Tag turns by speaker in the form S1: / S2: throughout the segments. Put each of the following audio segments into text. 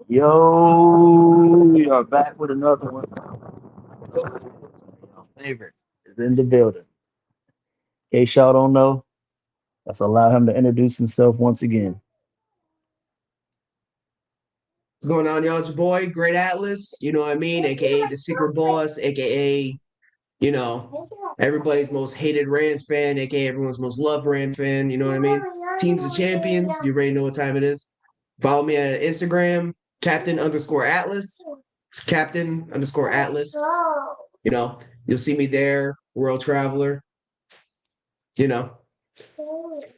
S1: Yo, we are back with another one. Our favorite is in the building. In case y'all don't know, let's allow him to introduce himself once again.
S2: What's going on, y'all? It's your boy, Great Atlas, you know what I mean? AKA the secret boss, AKA, you know, everybody's most hated Rams fan, AKA everyone's most loved Rams fan, you know what I mean? Teams of champions, you already know what time it is. Follow me at Instagram, Captain underscore Atlas. It's Captain underscore Atlas. You know, you'll see me there, World Traveler, you know.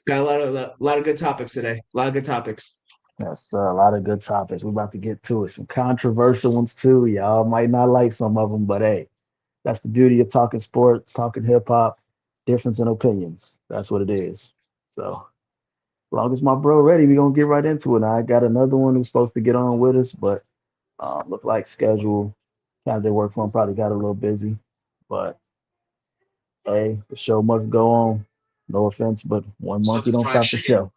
S2: Got a lot of good topics today. A lot of good topics.
S1: That's a lot of good topics. We're about to get to it. Some controversial ones too. Y'all might not like some of them, but hey, that's the beauty of talking sports, talking hip hop, difference in opinions. That's what it is. So, as long as my bro ready, we're gonna get right into it. I got another one who's supposed to get on with us, but look like schedule kind of work for him probably got a little busy. But hey, the show must go on. No offense, but one monkey don't stop the show.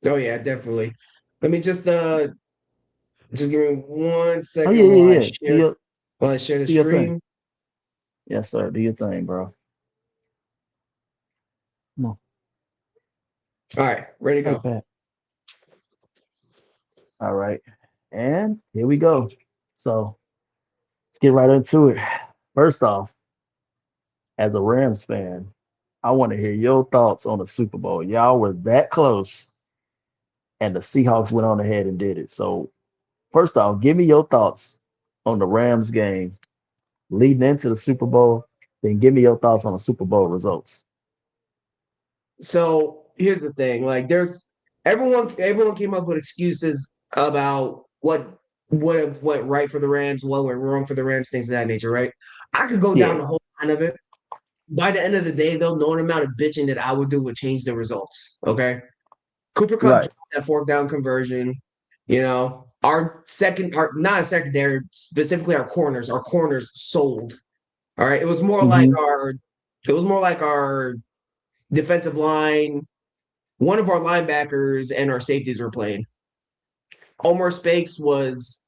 S2: Oh yeah, definitely. Let me just give me one
S1: Oh yeah,
S2: second
S1: yeah, yeah.
S2: while I share the
S1: Do your thing.
S2: stream.
S1: Yes, sir. Do your thing, bro. Come on,
S2: All right, ready to go.
S1: iPad. All right, and here we go. So let's get right into it. First off, as a Rams fan, I want to hear your thoughts on the Super Bowl. Y'all were that close, and the Seahawks went on ahead and did it. So first off, give me your thoughts on the Rams game leading into the Super Bowl. Then give me your thoughts on the Super Bowl results.
S2: So here's the thing: like, there's everyone came up with excuses about what would have went right for the Rams, what went wrong for the Rams, things of that nature, right? I could go down
S1: Yeah,
S2: the whole line of it. By the end of the day, they'll know an amount of bitching that I would do would change the results. Okay. Cooper Cup dropped
S1: right.
S2: that fourth down conversion. Our not secondary, specifically our corners sold. All right.
S1: Hmm.
S2: It was more like our defensive line, one of our linebackers and our safeties were playing. Omar Spakes was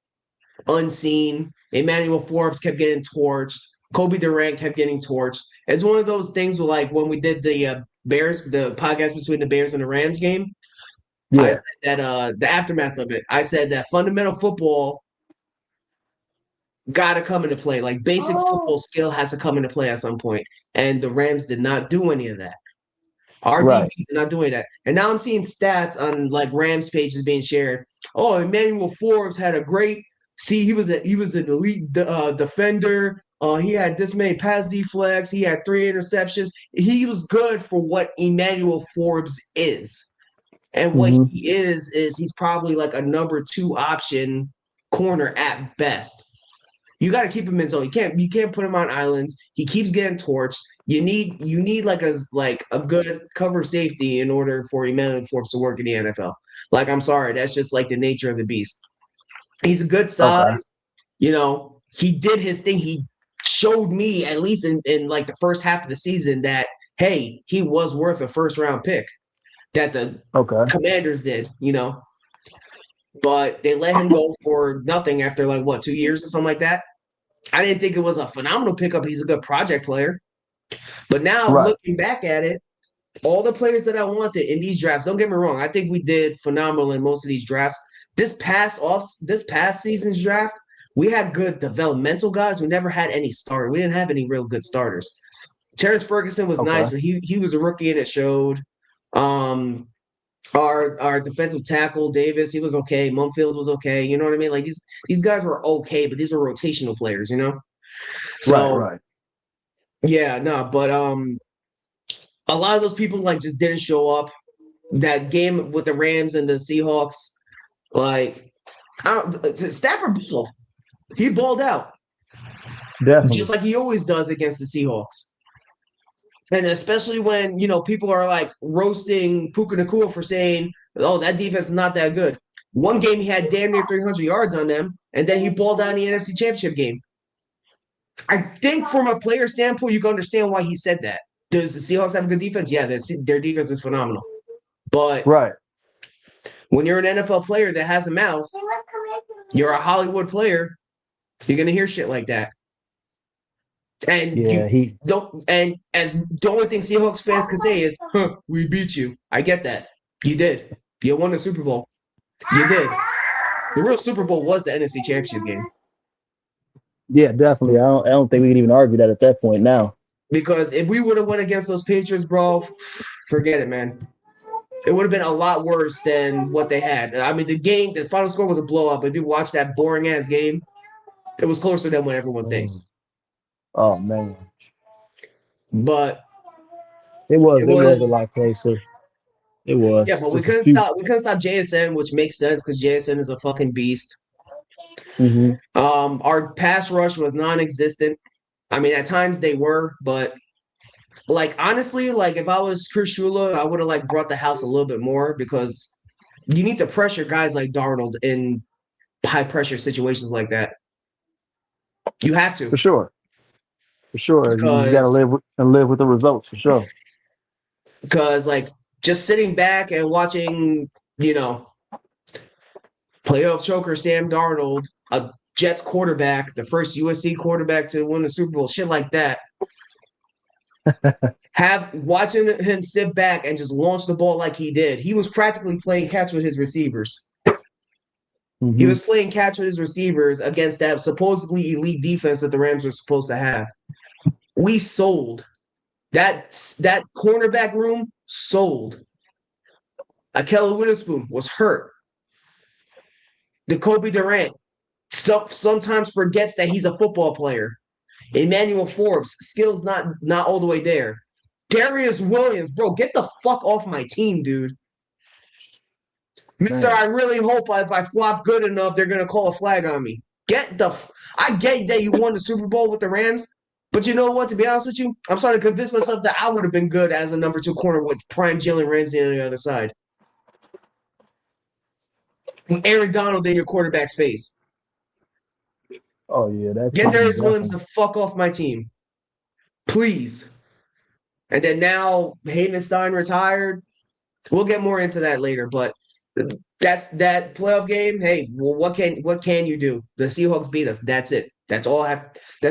S2: unseen. Emmanuel Forbes kept getting torched. Kobe Durant kept getting torched. It's one of those things where, like, when we did the podcast between the Bears and the Rams game, I said
S1: Yeah,
S2: that the aftermath of it, I said that fundamental football got to come into play. Like, basic football skill has to come into play at some point. And the Rams did not do any of that. Our
S1: right.
S2: DBs are not doing that. And now I'm seeing stats on like Rams pages being shared. Oh, Emmanuel Forbes had a great. See, he was an elite defender. He had this many pass deflects. He had 3 interceptions. He was good for what Emmanuel Forbes is. And what
S1: Hmm.
S2: he is he's probably like a number two option corner at best. You got to keep him in zone. You can't put him on islands. He keeps getting torched. You need like a good cover safety in order for Emmanuel Forbes to work in the NFL. Like, I'm sorry, that's just like the nature of the beast. He's a good size.
S1: Okay.
S2: He did his thing. He showed me, at least in like the first half of the season, that hey, he was worth a first round pick that the
S1: Okay.
S2: Commanders did. But they let him go for nothing after like what, 2 years or something like that. I didn't think it was a phenomenal pickup. He's a good project player. But now
S1: Right.
S2: looking back at it, all the players that I wanted in these drafts, don't get me wrong, I think we did phenomenal in most of these drafts. This past season's draft, we had good developmental guys. We never had any starter. We didn't have any real good starters. Terrence Ferguson was nice,
S1: Okay.
S2: but he was a rookie and it showed. Um, our defensive tackle Davis, he was okay. Mumfield was okay. You know what I mean? Like these guys were okay, but these were rotational players.
S1: Right.
S2: So
S1: Right.
S2: yeah, no, but a lot of those people like just didn't show up. That game with the Rams and the Seahawks, like I don't Stafford balled. He balled out just
S1: Definitely.
S2: like he always does against the Seahawks. And especially when people are like roasting Puka Nakua for saying, "Oh, that defense is not that good." One game he had damn near 300 yards on them, and then he balled out in the NFC Championship game. I think from a player standpoint, you can understand why he said that. Does the Seahawks have a good defense? Yeah, their defense is phenomenal. But
S1: Right.
S2: when you're an NFL player that has a mouth, You're a Hollywood player. You're gonna hear shit like that. And
S1: Yeah,
S2: you
S1: he
S2: don't and as the only thing Seahawks fans can say is, huh, we beat you. I get that. You did. You won the Super Bowl. You did. The real Super Bowl was the NFC Championship game.
S1: yeah, definitely. I don't think we can even argue that at that point now.
S2: Because if we would have went against those Patriots, bro, forget it, man. It would have been a lot worse than what they had. I mean, the final score was a blowout, but if you watch that boring ass game, it was closer than what everyone
S1: Mm.
S2: thinks.
S1: Oh man,
S2: But
S1: it
S2: it
S1: was it was a
S2: was,
S1: lot closer. It
S2: yeah,
S1: was
S2: but we
S1: just a
S2: couldn't
S1: few.
S2: stop. We couldn't stop JSN, which makes sense because JSN is a fucking beast.
S1: Hmm.
S2: Our pass rush was non-existent. I mean, at times they were, but like honestly, like if I was Chris Shula, I would have like brought the house a little bit more because you need to pressure guys like Darnold in high pressure situations like that. You have
S1: For
S2: to
S1: sure, for sure. You got to
S2: because
S1: live with the results for sure.
S2: like just sitting back and watching, you know, playoff choker Sam Darnold, a Jets quarterback, the first USC quarterback to win the Super Bowl, shit like that. Have watching him sit back and just launch the ball like he did. He was practically playing catch with his receivers. He
S1: Hmm.
S2: was playing catch with his receivers against that supposedly elite defense that the Rams were supposed to have. We sold that cornerback room sold. Akello Witherspoon was hurt. The Kobe Durant sometimes forgets that he's a football player. Emmanuel Forbes, skills not all the way there. Darius Williams, bro, get the fuck off my team, dude. Mister,
S1: Man,
S2: I really hope if I flop good enough, they're gonna call a flag on me. I get that you won the Super Bowl with the Rams, but you know what? To be honest with you, I'm starting to convince myself that I would have been good as a number two corner with prime Jalen Ramsey on the other side. Aaron Donald in your quarterback's face.
S1: oh yeah, that
S2: Get
S1: team
S2: Darius Williams
S1: definitely.
S2: the fuck off my team, please. And then now Havenstein retired. We'll get more into that later, but that's that playoff game. Hey, well, what can you do? The Seahawks beat us. That's it. That's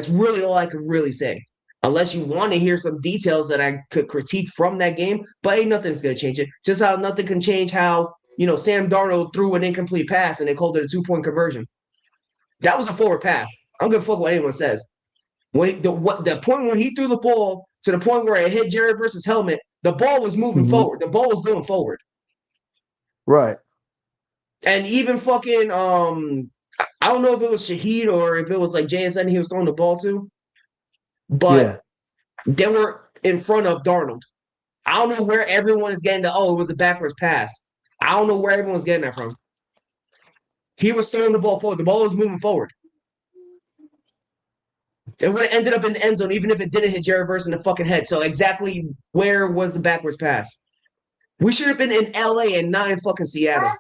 S2: really all I could really say. Unless you want to hear some details that I could critique from that game, but ain't nothing's gonna change it. Just how nothing can change how Sam Darnold threw an incomplete pass and they called it a 2 point conversion. That was a forward pass. I don't give a fuck what anyone says. The point when he threw the ball to the point where it hit Jared versus helmet, the ball was moving
S1: Hmm.
S2: forward. The ball was going forward.
S1: Right.
S2: And even fucking I don't know if it was Shaheed or if it was like JSN he was throwing the ball to,
S1: Yeah.
S2: but they were in front of Darnold. I don't know where everyone is getting it was a backwards pass. I don't know where everyone's getting that from. He was throwing the ball forward. The ball was moving forward. It would have ended up in the end zone, even if it didn't hit Jared Verse in the fucking head. So exactly where was the backwards pass? We should have been in LA and not in fucking Seattle.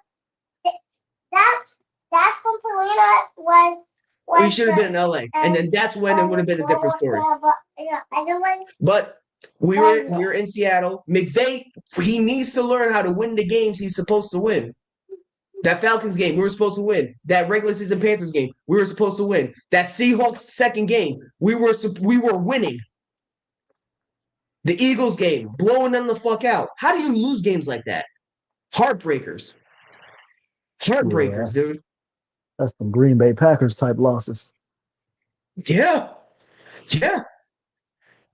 S3: That that from Polina
S2: We
S3: was
S2: should have been in LA. And then that's when it would have been a different story.
S3: I don't want
S2: But we were in Seattle. McVay, he needs to learn how to win the games he's supposed to win. That Falcons game, we were supposed to win. That regular season Panthers game, we were supposed to win. That Seahawks second game, we were winning. The Eagles game, blowing them the fuck out. How do you lose games like that? Heartbreakers.
S1: Yeah.
S2: Heartbreakers, dude.
S1: That's some Green Bay Packers type losses.
S2: Yeah. Yeah.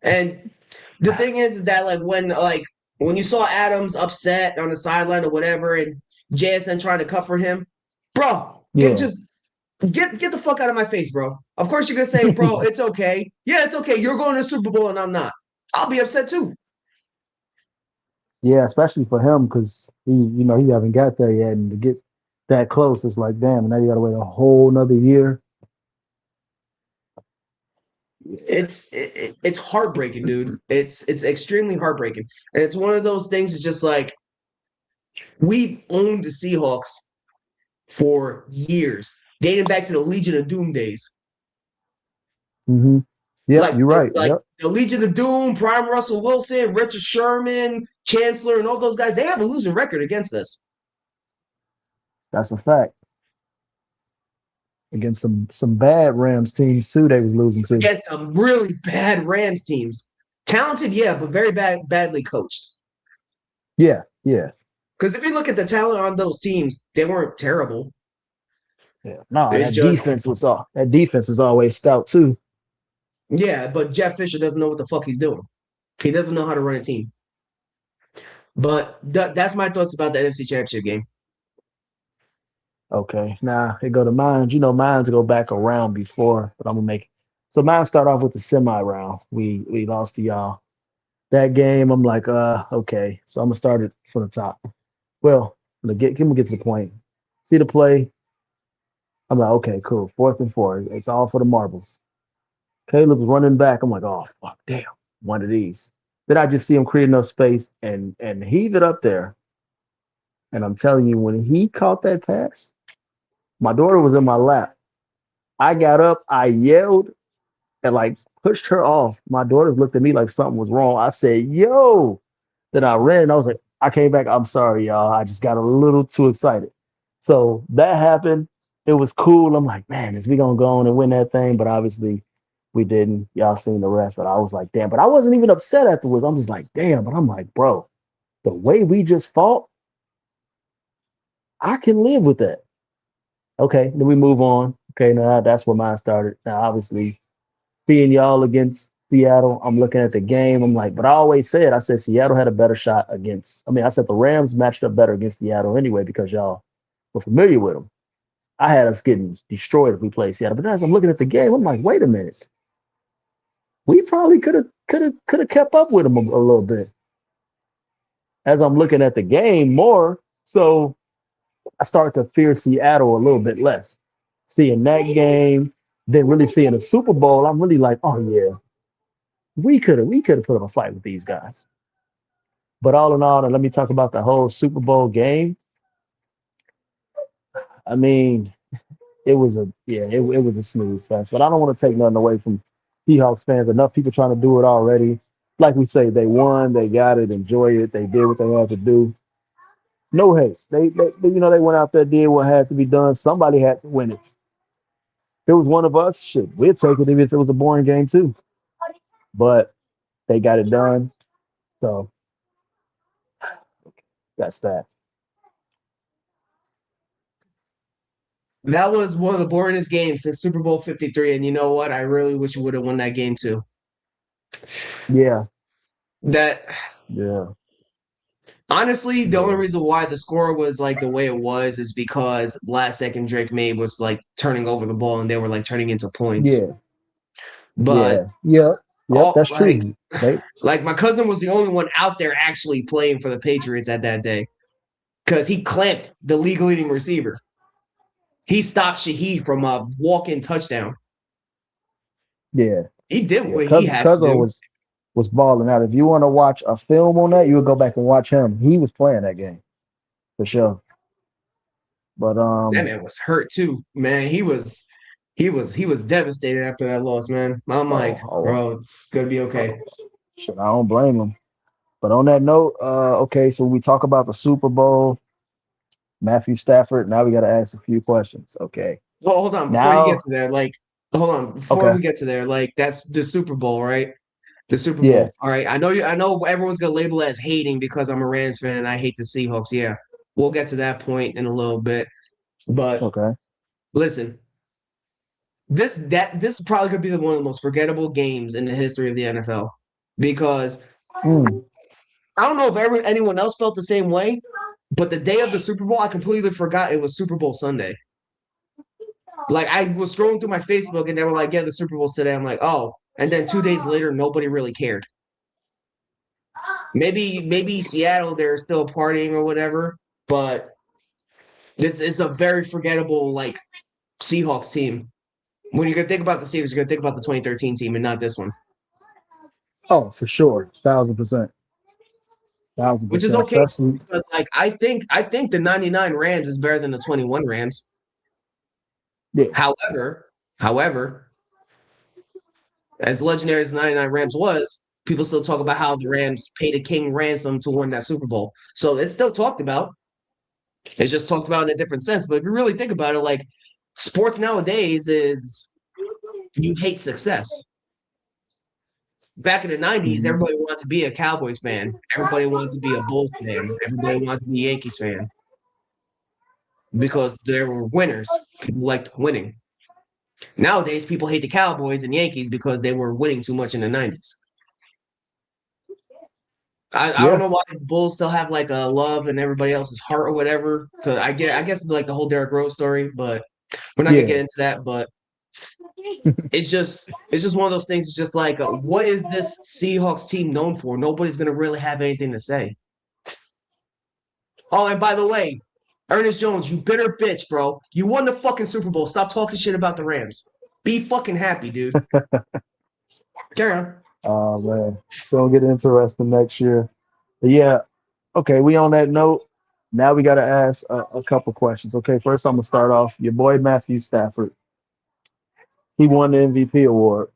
S2: And the thing is that when you saw Adams upset on the sideline or whatever, and JSN trying to comfort him, bro,
S1: Yeah.
S2: get the fuck out of my face, bro. Of course you're gonna say, bro, it's okay. Yeah, it's okay. You're going to the Super Bowl and I'm not. I'll be upset too.
S1: Yeah, especially for him because he haven't got there yet, and to get that close, it's like damn. And now you got to wait a whole another year.
S2: It's heartbreaking, dude. It's extremely heartbreaking, and it's one of those things. It's just like we owned the Seahawks for years, dating back to the Legion of Doom days.
S1: Hmm. Yep,
S2: Like
S1: you're right.
S2: like
S1: Yep,
S2: the Legion of Doom, Prime Russell Wilson, Richard Sherman, Chancellor, and all those guys. They have a losing record against us.
S1: that's a fact. against some bad Rams teams too. They was losing to.
S2: Against some really bad Rams teams. Talented, yeah, but very badly coached.
S1: Yeah, yeah,
S2: Because if you look at the talent on those teams, they weren't terrible.
S1: yeah. No,
S2: It's just,
S1: that defense is always stout too.
S2: yeah, but Jeff Fisher doesn't know what the fuck he's doing. He doesn't know how to run a team. But that's my thoughts about the NFC Championship game.
S1: Okay, now it go to mines. You know, mines go back around before, but I'm gonna make. So mine start off with the semi round. We lost to y'all that game. I'm like, okay. So I'm gonna start it from the top. Well, can we get to the point? See the play. I'm like, okay, cool. 4th and 4. It's all for the marbles. Caleb's running back. I'm like, oh fuck, damn, one of these. Then I just see him create enough space and heave it up there. And I'm telling you, when he caught that pass, my daughter was in my lap. I got up, I yelled, and like pushed her off. My daughters looked at me like something was wrong. I said, yo. Then I ran and I was like, I came back. I'm sorry, y'all. I just got a little too excited. So that happened. It was cool. I'm like, man, is we gonna go on and win that thing? But obviously we didn't. Y'all seen the rest. But I was like, damn. But I wasn't even upset afterwards. I'm just like, damn. But I'm like, bro, the way we just fought, I can live with that. Okay, then we move on. Okay, now that's where mine started. Now, obviously, seeing y'all against Seattle, I'm looking at the game. I'm like, but I always said, I said Seattle had a better shot against. I mean, I said the Rams matched up better against Seattle anyway because y'all were familiar with them. I had us getting destroyed if we played Seattle. But as I'm looking at the game, I'm like, wait a minute, we probably could have kept up with them a little bit. As I'm looking at the game more, so I start to fear Seattle a little bit less. Seeing that game, then really seeing a Super Bowl, I'm really like, oh yeah, we could have put up a fight with these guys. But all in all, and let me talk about the whole Super Bowl game. I mean, it was a snooze fest. But I don't want to take nothing away from Seahawks fans. Enough people trying to do it already. Like we say, they won, they got it, enjoy it, they did what they had to do. No haste. They went out there, did what had to be done. Somebody had to win it. If it was one of us, shit, we'd take it even if it was a boring game too. But they got it done. So that's that.
S2: That was one of the boringest games since Super Bowl 53. And you know what? I really wish we would have won that game too.
S1: Yeah,
S2: That
S1: yeah,
S2: honestly, the only
S1: yeah,
S2: reason why the score was like the way it was is because last second Drake made was like turning over the ball and they were like turning into points.
S1: yeah,
S2: But
S1: yeah, yeah, yep.
S2: all
S1: That's
S2: like
S1: true. They,
S2: like my cousin was the only one out there actually playing for the Patriots at that day because he clamped the league leading receiver. He stopped Shaheed from a walk-in touchdown.
S1: yeah,
S2: He did
S1: yeah.
S2: what he had to
S1: Cousin
S2: do.
S1: was balling out. If you want to watch a film on that, you would go back and watch him. He was playing that game for sure. But
S2: That man was hurt too, man. He was devastated after that loss, man. I'm like,
S1: oh,
S2: bro, it's gonna be okay.
S1: shit, I don't blame him. But on that note, okay, so we talk about the Super Bowl, Matthew Stafford. Now we got to ask a few questions. Okay,
S2: Well, hold on, before you get
S1: now,
S2: to there, like, hold on, before
S1: okay,
S2: we get to there, like, that's the Super Bowl, right? The Super
S1: yeah,
S2: Bowl. All right. I know everyone's gonna label it as hating because I'm a Rams fan and I hate the Seahawks. Yeah. We'll get to that point in a little bit. But
S1: okay,
S2: listen, this probably could be one of the most forgettable games in the history of the NFL because
S1: mm,
S2: I don't know if anyone else felt the same way, but the day of the Super Bowl, I completely forgot it was Super Bowl Sunday. Like I was scrolling through my Facebook and they were like, "Yeah, the Super Bowl's today." I'm like, "Oh," and then 2 days later, nobody really cared. Maybe Seattle they're still partying or whatever, but this is a very forgettable like Seahawks team. When you're gonna think about the Seahawks, you're gonna think about the 2013 team and not this one,
S1: oh, for sure, 1,000%, thousand
S2: which is
S1: percent,
S2: okay
S1: especially,
S2: because like I think the '99 Rams is better than the '21 Rams.
S1: yeah,
S2: However, as legendary as the '99 Rams was, people still talk about how the Rams paid a king ransom to win that Super Bowl. So it's still talked about. It's just talked about in a different sense. But if you really think about it, like sports nowadays is you hate success. Back in the 90s,
S1: Mhm.
S2: everybody wanted to be a Cowboys fan. Everybody wanted to be a Bulls fan. Everybody wanted to be a Yankees fan because there were winners. People liked winning. Nowadays, people hate the Cowboys and Yankees because they were winning too much in the 90s. I don't
S1: Yeah,
S2: know why the Bulls still have like a love in everybody else's heart or whatever. Because I guess like the whole Derrick Rose story, but we're not gonna
S1: yeah.
S2: get into that. But it's just one of those things. It's just like, what is this Seahawks team known for? Nobody's gonna really have anything to say. Oh, and by the way, Ernest Jones, you bitter bitch, bro. You won the fucking Super Bowl. Stop talking shit about the Rams. Be fucking happy, dude. Carry on.
S1: Oh man, it's gonna get interesting next year. But yeah, okay. We on that note. Now we got to ask a couple questions. Okay, first I'm gonna start off. Your boy Matthew Stafford. He won the MVP award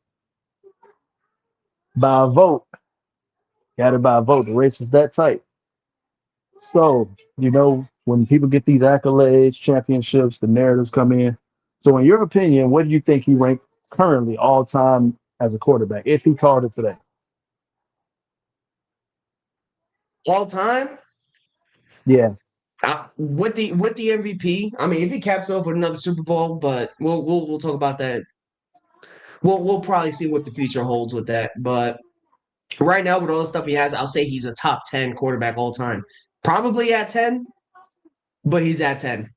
S1: by a vote. Got it by a vote. The race was that tight. So when people get these accolades, championships, the narratives come in. So in your opinion, what do you think he ranked currently all time as a quarterback if he called it today?
S2: All time
S1: Yeah.
S2: with the MVP. I mean, if he caps off with another Super Bowl, but we'll talk about that. We'll probably see what the future holds with that. But right now, with all the stuff he has, I'll say he's a top 10 quarterback all time. Probably at 10, but he's at 10.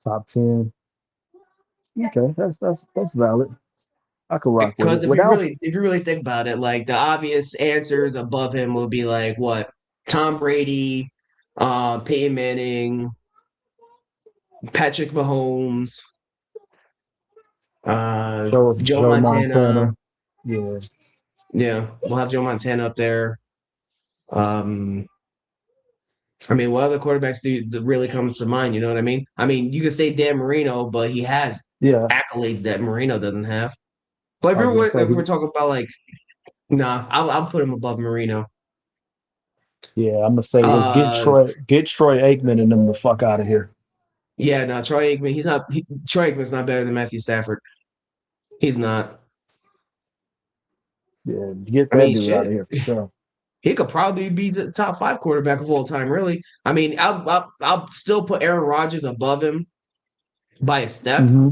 S1: Top 10. Okay, that's valid. I could rock with
S2: Because
S1: it.
S2: if you
S1: Without
S2: really if you really think about it, like the obvious answers above him would be like what? Tom Brady, Peyton Manning, Patrick Mahomes, Joe
S1: Joe
S2: Montana.
S1: Montana. Yeah.
S2: Yeah, we'll have Joe Montana up there. Um, I mean, what other quarterbacks that really comes to mind? You know what I mean? I mean, you could say Dan Marino, but he has
S1: Yeah.
S2: accolades that Marino doesn't have. But if
S1: I was gonna say
S2: if we're talking about like, nah, I'll put him above Marino.
S1: I'm gonna say let's
S2: Uh,
S1: get Troy Aikman and them the fuck out of here.
S2: yeah, no, Troy Aikman. Troy Aikman's not better than Matthew Stafford. He's not.
S1: Yeah, get
S2: I
S1: that
S2: mean,
S1: dude out of
S2: shit.
S1: here for sure.
S2: He could probably be the top five quarterback of all time. Really. I mean, I'll still put Aaron Rodgers above him by a step,
S1: Hmm.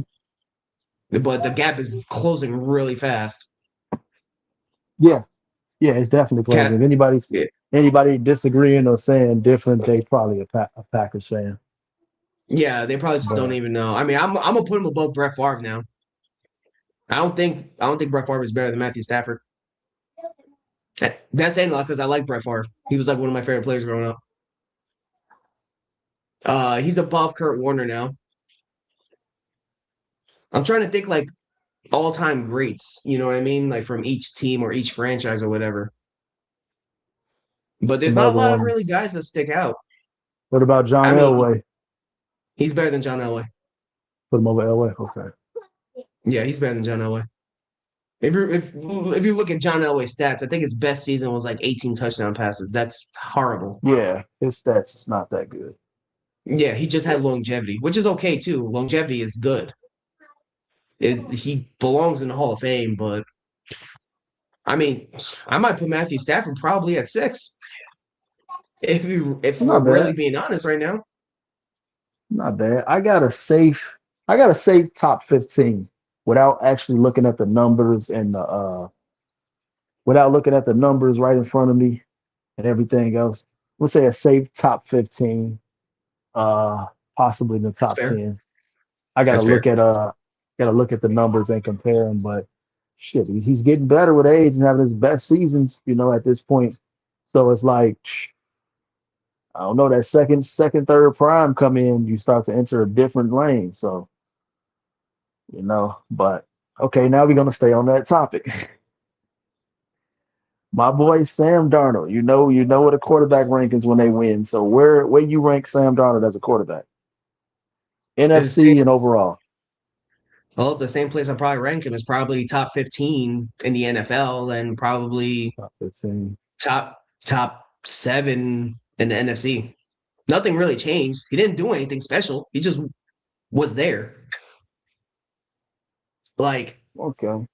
S2: but the gap is closing really fast.
S1: Yeah, yeah, it's definitely closing. If
S2: Cat,
S1: anybody's
S2: yeah,
S1: anybody disagreeing or saying different, they probably a Packers fan.
S2: yeah, they probably just don't
S1: But
S2: even know. I mean, I'm gonna put him above Brett Favre now. I don't think Brett Favre is better than Matthew Stafford. That's saying a lot because I like Brett Favre. He was like one of my favorite players growing up. He's above Kurt Warner now. I'm trying to think like all time greats. You know what I mean? Like from each team or each franchise or whatever. But there's
S1: some
S2: not a
S1: other
S2: lot of really
S1: ones.
S2: guys that stick out.
S1: What about John
S2: I mean,
S1: Elway?
S2: he's better than John Elway.
S1: Put him over Elway. Okay.
S2: Yeah, he's better than John Elway. If you look at John Elway's stats, I think his best season was like 18 touchdown passes. That's horrible.
S1: Yeah, his stats is not that good.
S2: Yeah, he just had longevity, which is okay too. Longevity is good. He belongs in the Hall of Fame, but I mean, I might put Matthew Stafford probably at 6 if we're
S1: Not
S2: really
S1: bad.
S2: being honest right now.
S1: Not bad. I got a safe top 15 without actually looking at the numbers and the without looking at the numbers right in front of me and everything else. We'll say a safe top 15, uh possibly in the
S2: That's
S1: top
S2: fair.
S1: 10. I
S2: That's fair.
S1: gotta look at the numbers and compare them, but shit, he's getting better with age and having his best seasons, at this point. So it's like I don't know, that third prime come in, you start to enter a different lane. So, but okay, now we're gonna stay on that topic. My boy Sam Darnold, you know what a quarterback rankings when they win. So where you rank Sam Darnold as a quarterback?
S2: In the same,
S1: NFC and overall.
S2: well, the same place I probably rank him is probably top 15 in the NFL and probably
S1: Top 15.
S2: top 7 in the NFC. Nothing really changed. He didn't do anything special. He just was there. Like,
S1: Okay.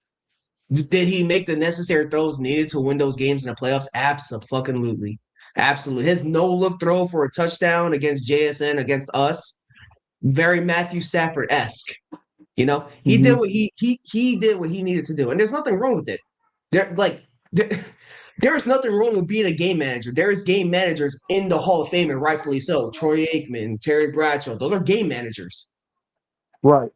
S2: did he make the necessary throws needed to win those games in the playoffs? Absolutely. Absolutely. His no-look throw for a touchdown against JSN against us, very Matthew Stafford-esque. You know, he did
S1: Mm-hmm.
S2: what he did what he needed to do, and there's nothing wrong with it. There's nothing wrong with being a game manager. There's game managers in the Hall of Fame, and rightfully so. Troy Aikman, Terry Bradshaw, those are game managers.
S1: Right.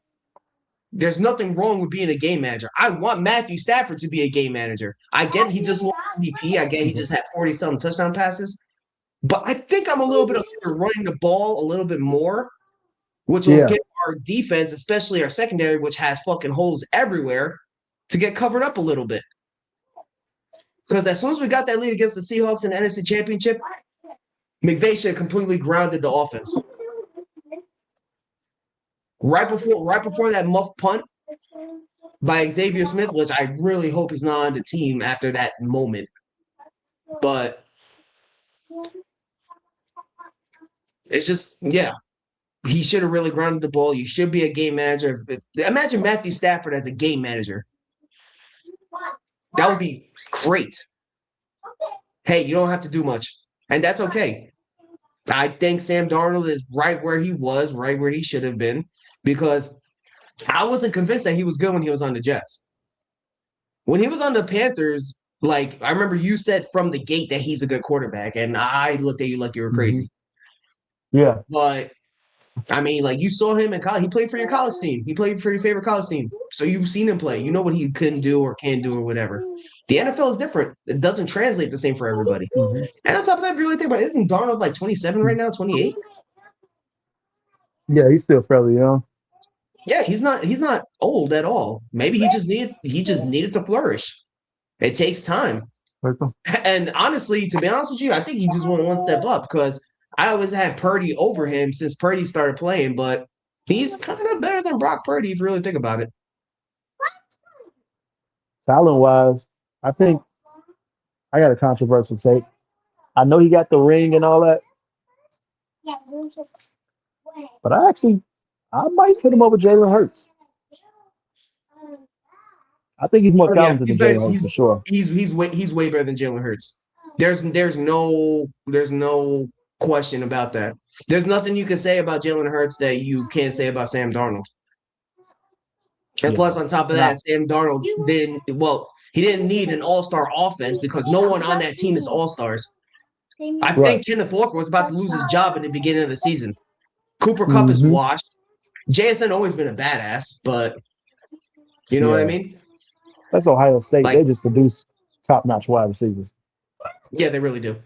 S2: There's nothing wrong with being a game manager. I want Matthew Stafford to be a game manager. I get he just won MVP. I get he just had 40-something touchdown passes. But I think I'm a little bit of running the ball a little bit more, which will
S1: Yeah.
S2: get our defense, especially our secondary, which has fucking holes everywhere, to get covered up a little bit. Because as soon as we got that lead against the Seahawks in the NFC Championship, McVay should have completely grounded the offense. Right before that muff punt by Xavier Smith, which I really hope he's not on the team after that moment. But it's just, yeah, he should have really grounded the ball. You should be a game manager. Imagine Matthew Stafford as a game manager. That would be great. Hey, you don't have to do much, and that's okay. I think Sam Darnold is right where he was, right where he should have been, because I wasn't convinced that he was good when he was on the Jets. When he was on the Panthers, like I remember you said from the gate that he's a good quarterback, and I looked at you like you were
S1: Mm-hmm.
S2: crazy.
S1: Yeah.
S2: But I mean, like you saw him in college. He played for your college team. He played for your favorite college team. So you've seen him play. You know what he couldn't do or can do or whatever. The NFL is different. It doesn't translate the same for everybody.
S1: Mm-hmm.
S2: And on top of that, if you really think about it, isn't Darnold like 27 right now, 28?
S1: Yeah, he's still fairly young.
S2: Yeah, he's not old at all. Maybe he just needed to flourish. It takes time. And honestly, to be honest with you, I think he just went one step up because I always had Purdy over him since Purdy started playing, but he's kind of better than Brock Purdy if you really think about it.
S1: Talent wise, I think I got a controversial take. I know he got the ring and all that, but I might put him over Jalen Hurts. I think he's more
S2: Oh yeah,
S1: talented
S2: he's
S1: than
S2: better.
S1: Jalen Hurts for sure.
S2: He's way better than Jalen Hurts. There's no question about that. There's nothing you can say about Jalen Hurts that you can't say about Sam Darnold. And
S1: Yeah.
S2: plus, on top of
S1: And
S2: that, Sam Darnold he didn't need an all-star offense because no one on that team is all-stars. I
S1: right.
S2: think Kenneth Walker was about to lose his job in the beginning of the season. Cooper Kupp is
S1: Mm-hmm.
S2: washed. JSN always been a badass, but you know what I
S1: Yeah.
S2: mean?
S1: That's Ohio State. They
S2: Like,
S1: just produce top notch wide receivers.
S2: yeah, they really do.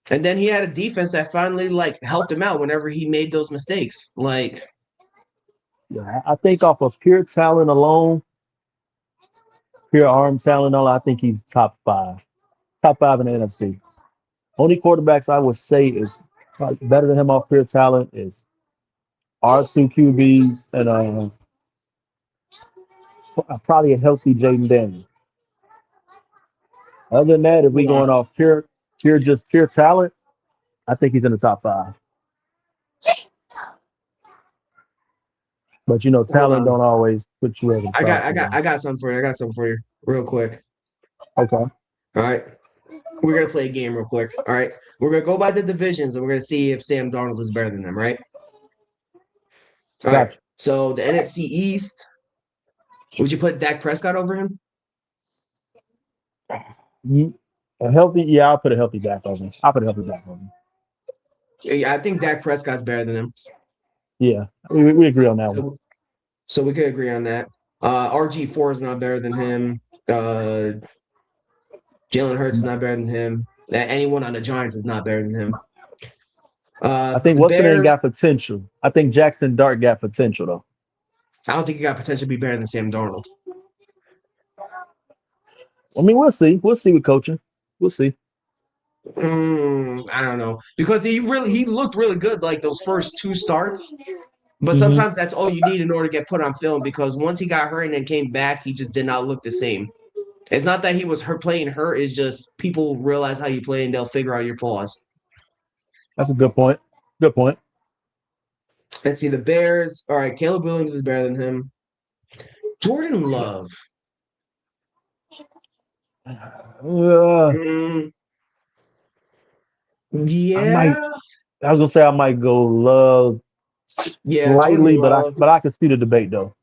S2: And then he had a defense that finally like helped him out whenever he made those mistakes. Like,
S1: Yeah. I think off of pure talent alone, pure arm talent alone, I think he's top five. Top five in the NFC. Only quarterbacks I would say is probably better than him off pure talent is R2 QBs and probably a healthy Jaden Daniels. Other than that, if we
S2: yeah.
S1: going off pure talent, I think he's in the top five. But
S2: Hold
S1: talent
S2: on.
S1: don't always put you over the
S2: I
S1: top.
S2: got I got I got something for you. I got something for you real quick.
S1: Okay.
S2: All right. We're gonna play a game real quick. All right. We're gonna go by the divisions and we're gonna see if Sam Darnold is better than them, right? All right.
S1: Gotcha.
S2: So the NFC East, would you put Dak Prescott over him?
S1: A healthy, yeah, I'll put a healthy back on him. I'll put a healthy back on him.
S2: Yeah, I think Dak Prescott's better than him.
S1: Yeah, we agree on that one.
S2: So we could agree on that. RG4 is not better than him. Jalen Hurts is not better than him. Anyone on the Giants is not better than him.
S1: I think
S2: The
S1: what's the name
S2: Bears,
S1: got potential. I think Jackson Dart got potential though.
S2: I don't think he got potential to be better than Sam Darnold.
S1: I mean, we'll see. We'll see with coaching. We'll see.
S2: I don't know because he looked really good like those first two starts, but
S1: Mm-hmm.
S2: sometimes that's all you need in order to get put on film because once he got hurt and then came back, he just did not look the same. It's not that he was playing hurt; it's just people realize how you play and they'll figure out your flaws.
S1: That's a good point. Good point.
S2: Let's see the Bears. All right, Caleb Williams is better than him. Jordan Love.
S1: Uh,
S2: Mm,
S1: I might.
S2: yeah,
S1: I was gonna say I might go Love
S2: yeah, Jordan
S1: slightly, but
S2: Love.
S1: I can see the debate though.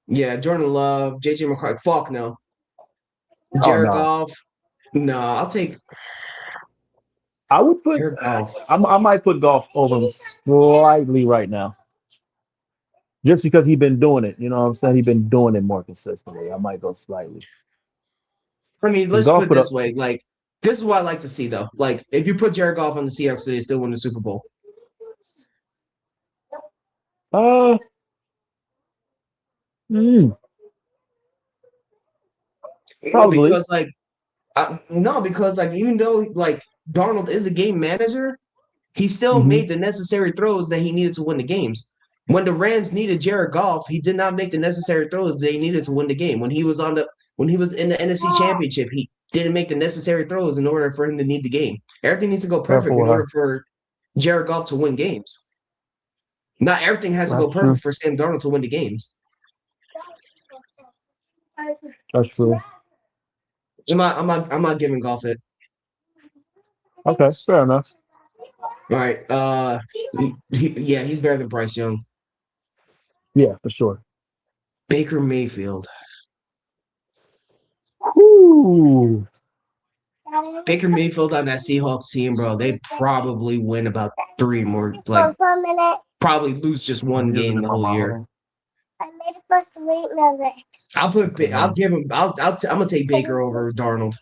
S2: Yeah, Jordan Love. JJ McCarthy. Fuck no.
S1: Oh
S2: Jared
S1: no,
S2: Goff. No, I'll take
S1: I would put.
S2: Jared Goff.
S1: I might put Golf over him slightly right now, just because he's been doing it. You know what I'm saying? He's been doing it more consistently. I might go slightly.
S2: I mean,
S1: Because
S2: let's put
S1: Golf
S2: it
S1: put
S2: this
S1: up.
S2: way. Like, this is what I like to see, though. Like, if you put Jared Goff on the Seahawks, they still win the Super Bowl.
S1: Uh, mm, probably.
S2: Because like, no, because like, even though like Darnold is a game manager, he still
S1: Hmm.
S2: made the necessary throws that he needed to win the games. When the Rams needed Jared Goff, he did not make the necessary throws they needed to win the game. When he was in the NFC Championship, he didn't make the necessary throws in order for him to need the game. Everything needs to go perfect
S1: Careful
S2: in
S1: with
S2: order
S1: her.
S2: for Jared Goff to win games. Not everything has to go
S1: That's true.
S2: perfect for Sam Darnold to win the games.
S1: That's true.
S2: I'm not giving Goff it.
S1: Okay, fair enough.
S2: All right. Yeah, he's better than Bryce Young.
S1: Yeah, for sure.
S2: Baker Mayfield.
S1: Ooh,
S2: Baker Mayfield on that Seahawks team, bro, they probably win about three more, like
S3: For a minute.
S2: probably lose just one
S1: I'm using
S2: game
S1: it,
S2: the whole
S1: Mama. Hold
S2: year.
S1: on.
S3: I made it supposed to wait another.
S1: Okay, hold
S2: I'll
S1: on.
S2: give him, I'm gonna take Baker over Darnold.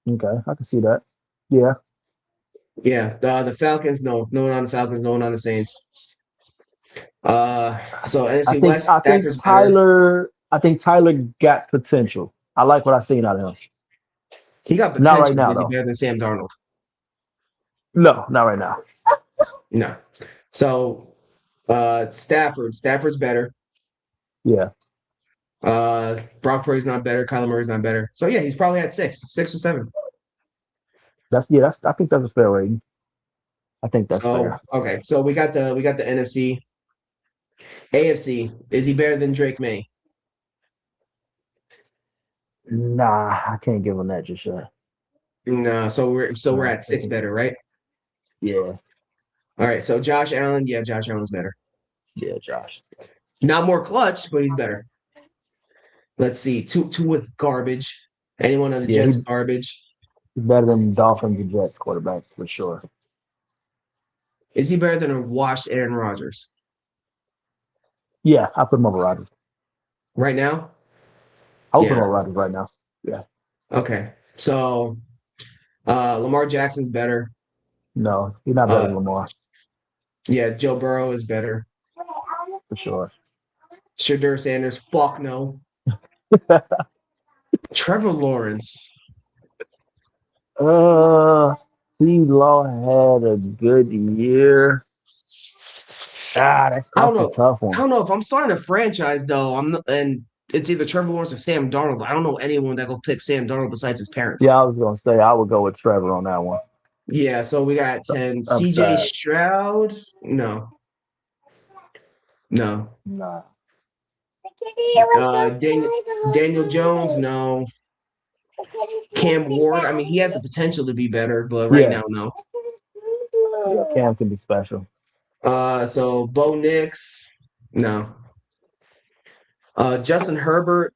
S1: Okay, I can see that. Yeah,
S2: Yeah, the Falcons, no one on the Falcons, no one on the Saints. So NFC West, Stafford's better.
S1: I think Tyler got potential. I like what I seen out of him.
S2: He got
S1: Not right
S2: potential, but
S1: now
S2: is he
S1: though.
S2: better than Sam Darnold?
S1: No, not right now.
S2: No. So Stafford's better.
S1: Yeah,
S2: Brock Purdy's not better. Kyler Murray's not better. So yeah, he's probably at six or seven.
S1: that's I think that's a fair rating. I think that's
S2: So
S1: fair.
S2: okay, so we got the NFC, AFC. Is he better than Drake May?
S1: Nah, I can't give him that just yet.
S2: No. So we're
S1: Nah,
S2: at six better, right?
S1: yeah,
S2: All right. So Josh Allen, yeah, Josh Allen's better.
S1: yeah, Josh.
S2: Not more clutch, but he's better. Let's see. Two was garbage. Anyone on the
S1: Yeah,
S2: Jets garbage?
S1: he's better than Dolphins and Jets quarterbacks for sure.
S2: Is he better than a washed Aaron Rodgers
S1: Yeah, I put him over Rodgers.
S2: right now?
S1: I would put him
S2: Yeah.
S1: over Rodgers right now. Yeah,
S2: Okay. So Lamar Jackson's better.
S1: no, he's not better
S2: Uh,
S1: than Lamar
S2: yeah, Joe Burrow is better.
S1: for sure.
S2: Shadur Sanders, fuck no. Trevor Lawrence.
S1: Uh, Law had a good year.
S2: I don't
S1: That's a
S2: know.
S1: tough
S2: I
S1: one.
S2: don't know if I'm starting a franchise though. I'm not, and it's either Trevor Lawrence or Sam Darnold. I don't know anyone that will pick Sam Darnold besides his
S1: Yeah,
S2: parents.
S1: I was gonna say I would go with Trevor on that one.
S2: Yeah, so we got 10. CJ
S1: Upside,
S2: Stroud? No. No.
S1: nah.
S3: The kitty was supposed
S2: Daniel Daniel Jones?
S3: to
S2: No.
S3: The kitty
S2: Cam
S3: sleeping
S2: Ward? I
S3: now.
S2: mean, he has the potential to be better, but right
S1: Yeah,
S2: now, no.
S1: yeah, Cam can be special.
S2: So Bo Nix? No. Justin Herbert?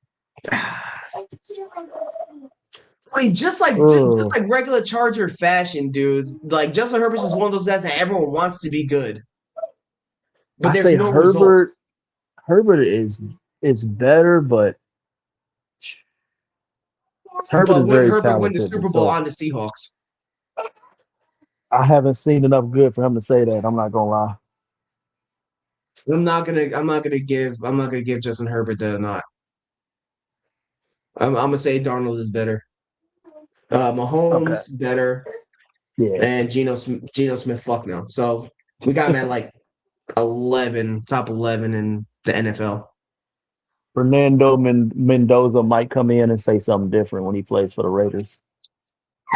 S2: Like just
S1: Oh,
S2: like regular Charger fashion, dudes. Like Justin Herbert's just one of those guys that everyone wants to be good, but
S1: I
S2: there's
S1: say
S2: no result.
S1: Herbert is better, but Herbert
S2: But
S1: is
S2: would
S1: very
S2: Herbert win the
S1: talented.
S2: Super Bowl
S1: So
S2: on the Seahawks?
S1: I haven't seen enough good for him to say that. I'm not gonna lie.
S2: I'm not gonna give Justin Herbert the nod. I'm gonna say Darnold is better.
S1: Okay.
S2: Mahomes better,
S1: Yeah.
S2: and Geno Smith, fuck no. So we got him at like 11, top 11 in the NFL.
S1: Mendoza might come in and say something different when he plays for the Raiders.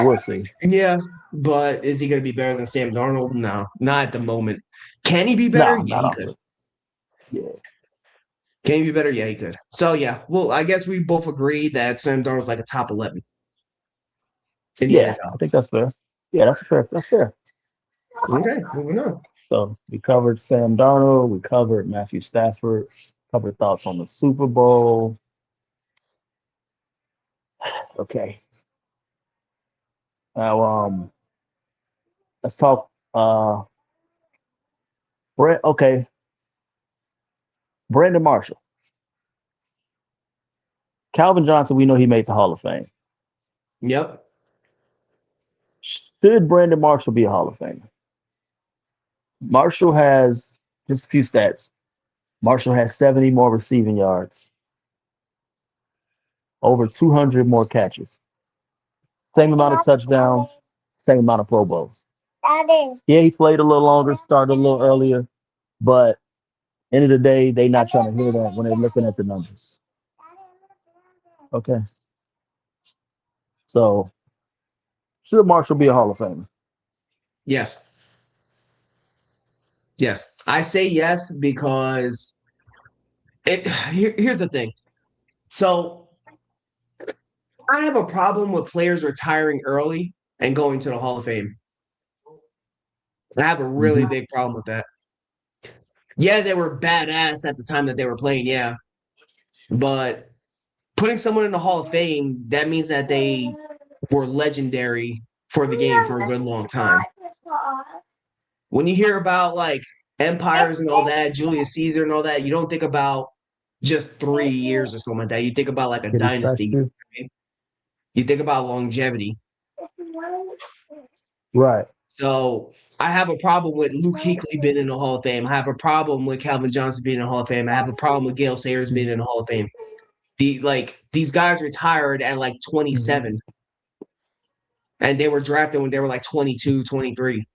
S1: We'll see.
S2: Yeah, but is he going to be better than Sam Darnold? No, not at the moment. Can he be better?
S1: No,
S2: Yeah,
S1: not
S2: he
S1: off
S2: could.
S1: it. Yeah.
S2: Can he be better? Yeah, he could. So yeah, well, I guess we both agree that Sam Darnold's like a top 11 in the
S1: Yeah,
S2: NFL.
S1: I think that's fair. Yeah, that's fair. That's fair.
S2: Okay, moving on.
S1: So we covered Sam Darnold. We covered Matthew Stafford. Covered thoughts on the Super Bowl. Okay. Now, let's talk. Okay, Brandon Marshall, Calvin Johnson. We know he made the Hall of Fame.
S2: Yep.
S1: Should Brandon Marshall be a Hall of Famer? Marshall has just a few stats. Marshall has 70 more receiving yards, over 200 more catches, same amount of touchdowns, same amount of Pro Bowls.
S3: Daddy.
S1: Yeah, he played a little longer, started a little earlier, but end of the day, they not trying to hear that when they're looking at the numbers. Okay, so should Marshall be a Hall of Famer?
S2: Yes. Yes. I say yes because here's the thing. So I have a problem with players retiring early and going to the Hall of Fame. I have a really
S1: Mm-hmm.
S2: big problem with that. Yeah, they were badass at the time that they were playing, yeah. But putting someone in the Hall of Fame, that means that they were legendary for the game for a good long time. When you hear about like empires and all that, Julius Caesar and all that, you don't think about just 3 years or something like that. You think about like a
S1: Get his back
S2: dynasty.
S1: to
S2: You think about longevity.
S1: right.
S2: So I have a problem with Luke Kuechly being in the Hall of Fame. I have a problem with Calvin Johnson being in the Hall of Fame. I have a problem with Gale Sayers being in the Hall of Fame. These guys retired at like
S1: Mm-hmm.
S2: 27 and they were drafted when they were like 22, 23.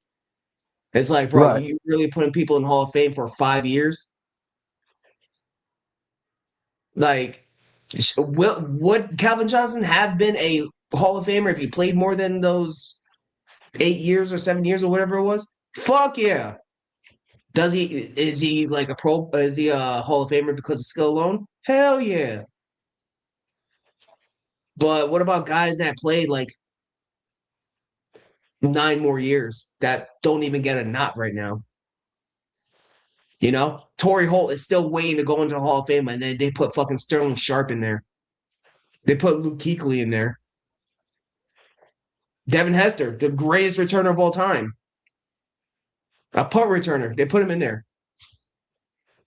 S2: It's like, bro,
S1: Right.
S2: you really putting people in the Hall of Fame for 5 years? Like, would Calvin Johnson have been a Hall of Famer if he played more than those 8 years or 7 years or whatever it was? Fuck yeah. Does he is he like a pro is he a Hall of Famer because of skill alone? Hell yeah. But what about guys that played like 9 more years that don't even get a nod right now? You know? Torrey Holt is still waiting to go into the Hall of Fame, and then they put fucking Sterling Sharp in there. They put Luke Kuechly in there. Devin Hester, the greatest returner of all time. A punt returner. They put him in there.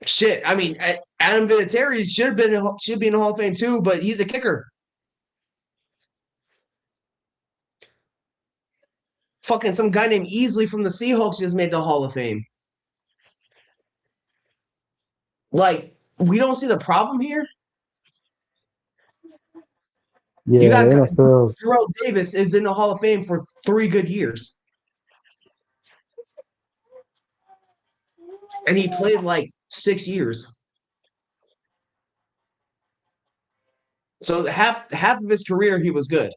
S2: Shit. I mean, Adam Vinatieri should be in the Hall of Fame too, but he's a kicker. Fucking some guy named Easley from the Seahawks just made the Hall of Fame. Like, we don't see the problem here. You
S1: Yeah, the
S2: got
S1: NFL.
S2: Terrell Davis is in the Hall of Fame for 3 good years, and he played like 6 years. So half of his career he was good.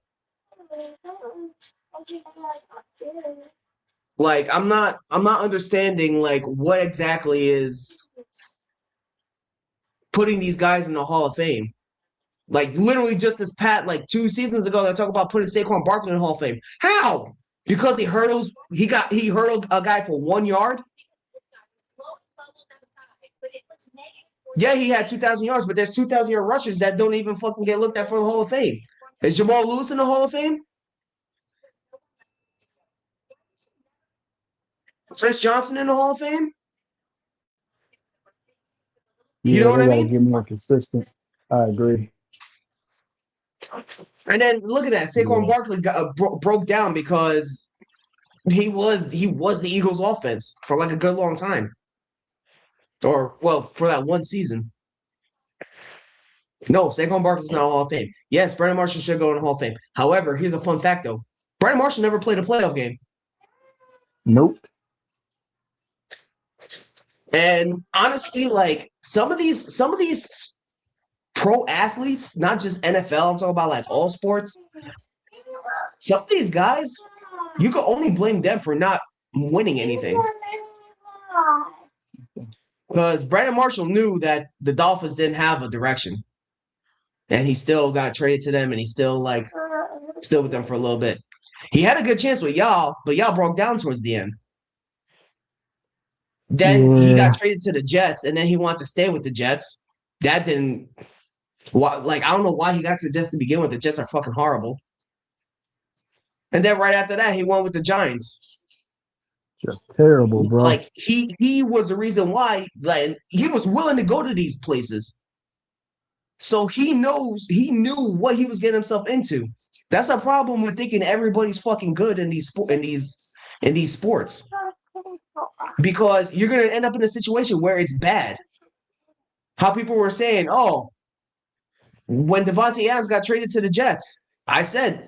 S2: Like I'm not understanding like what exactly is putting these guys in the Hall of Fame. Like literally just as Pat like 2 seasons ago, they talk about putting Saquon Barkley in the Hall of Fame. How? Because he hurdled a guy for 1 yard. Yeah, he had 2,000 yards, but there's 2,000-yard rushers that don't even fucking get looked at for the Hall of Fame. Is Jamal Lewis in the Hall of Fame? Chris Johnson in the Hall of Fame? You know
S1: Yeah,
S2: what
S1: they
S2: I
S1: got to
S2: mean?
S1: get more consistent. I agree.
S2: And then look at that. Saquon
S1: Yeah.
S2: Barkley broke down because he was the Eagles' offense for like a good long time, or well, for that one season. No, Saquon Barkley's not a Hall of Fame. Yes, Brandon Marshall should go in the Hall of Fame. However, here's a fun fact though: Brandon Marshall never played a playoff game.
S1: Nope.
S2: And honestly, like some of these pro athletes, not just NFL, I'm talking about like all sports, Some of these guys, you can only blame them for not winning anything. Because Brandon Marshall knew that the Dolphins didn't have a direction. And he still got traded to them, and he's still with them for a little bit. He had a good chance with y'all, but y'all broke down towards the end. Then he got
S1: Yeah.
S2: traded to the Jets, and then he wanted to stay with the Jets. That didn't I don't know why he got to the Jets to begin with. The Jets are fucking horrible. And then right after that, he went with the Giants.
S1: Just terrible, bro.
S2: Like he was the reason why, like, he was willing to go to these places. So he knew what he was getting himself into. That's a problem with thinking everybody's fucking good in these sports. Because you're gonna end up in a situation where it's bad. How people were saying, oh, when Devontae Adams got traded to the Jets, I said,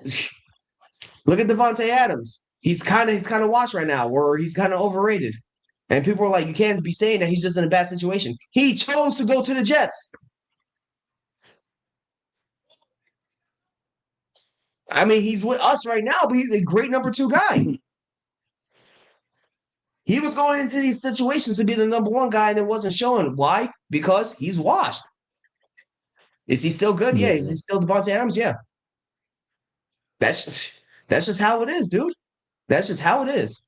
S2: look at Devontae Adams. He's kind of washed right now, or he's kind of overrated. And people were like, you can't be saying that he's just in a bad situation. He chose to go to the Jets. I mean, he's with us right now, but he's a great number 2 guy. He was going into these situations to be the number 1 guy, and it wasn't showing. Why? Because he's washed. Is he still good? Yeah. Is he still Devontae Adams? Yeah. That's just how it is, dude. That's just how it is.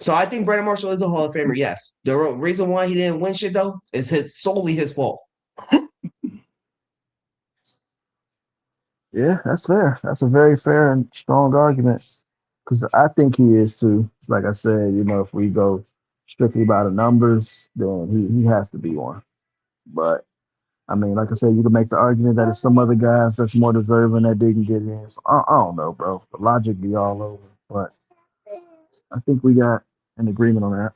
S2: So I think Brandon Marshall is a Hall of Famer, yes. The reason why he didn't win shit, though, is solely his fault.
S1: Yeah, that's fair. That's a very fair and strong argument. Because I think he is too. Like I said, if we go strictly by the numbers, then he has to be one. But I mean, like I said, you can make the argument that it's some other guys that's more deserving that didn't get in. So I don't know, bro. The logic be all over. But I think we got an agreement on that.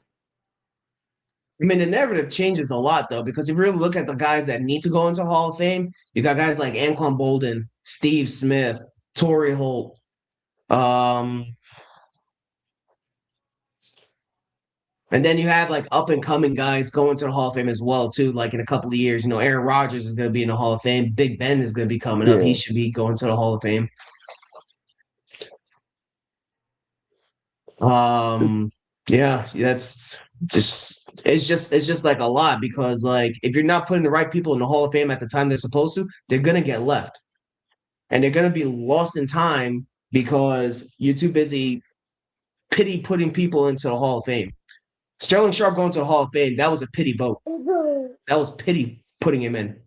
S2: I mean, the narrative changes a lot, though, because if you really look at the guys that need to go into Hall of Fame, you got guys like Anquan Bolden, Steve Smith, Torrey Holt, and then you have like up and coming guys going to the Hall of Fame as well, too. Like in a couple of years, Aaron Rodgers is going to be in the Hall of Fame. Big Ben is going to be coming up. He should be going to the Hall of Fame. Yeah, it's just like a lot, because like if you're not putting the right people in the Hall of Fame at the time they're supposed to, they're gonna get left, and they're gonna be lost in time because you're too busy putting people into the Hall of Fame. Sterling Sharp going to the Hall of Fame, that was a pity vote. That was pity putting him in.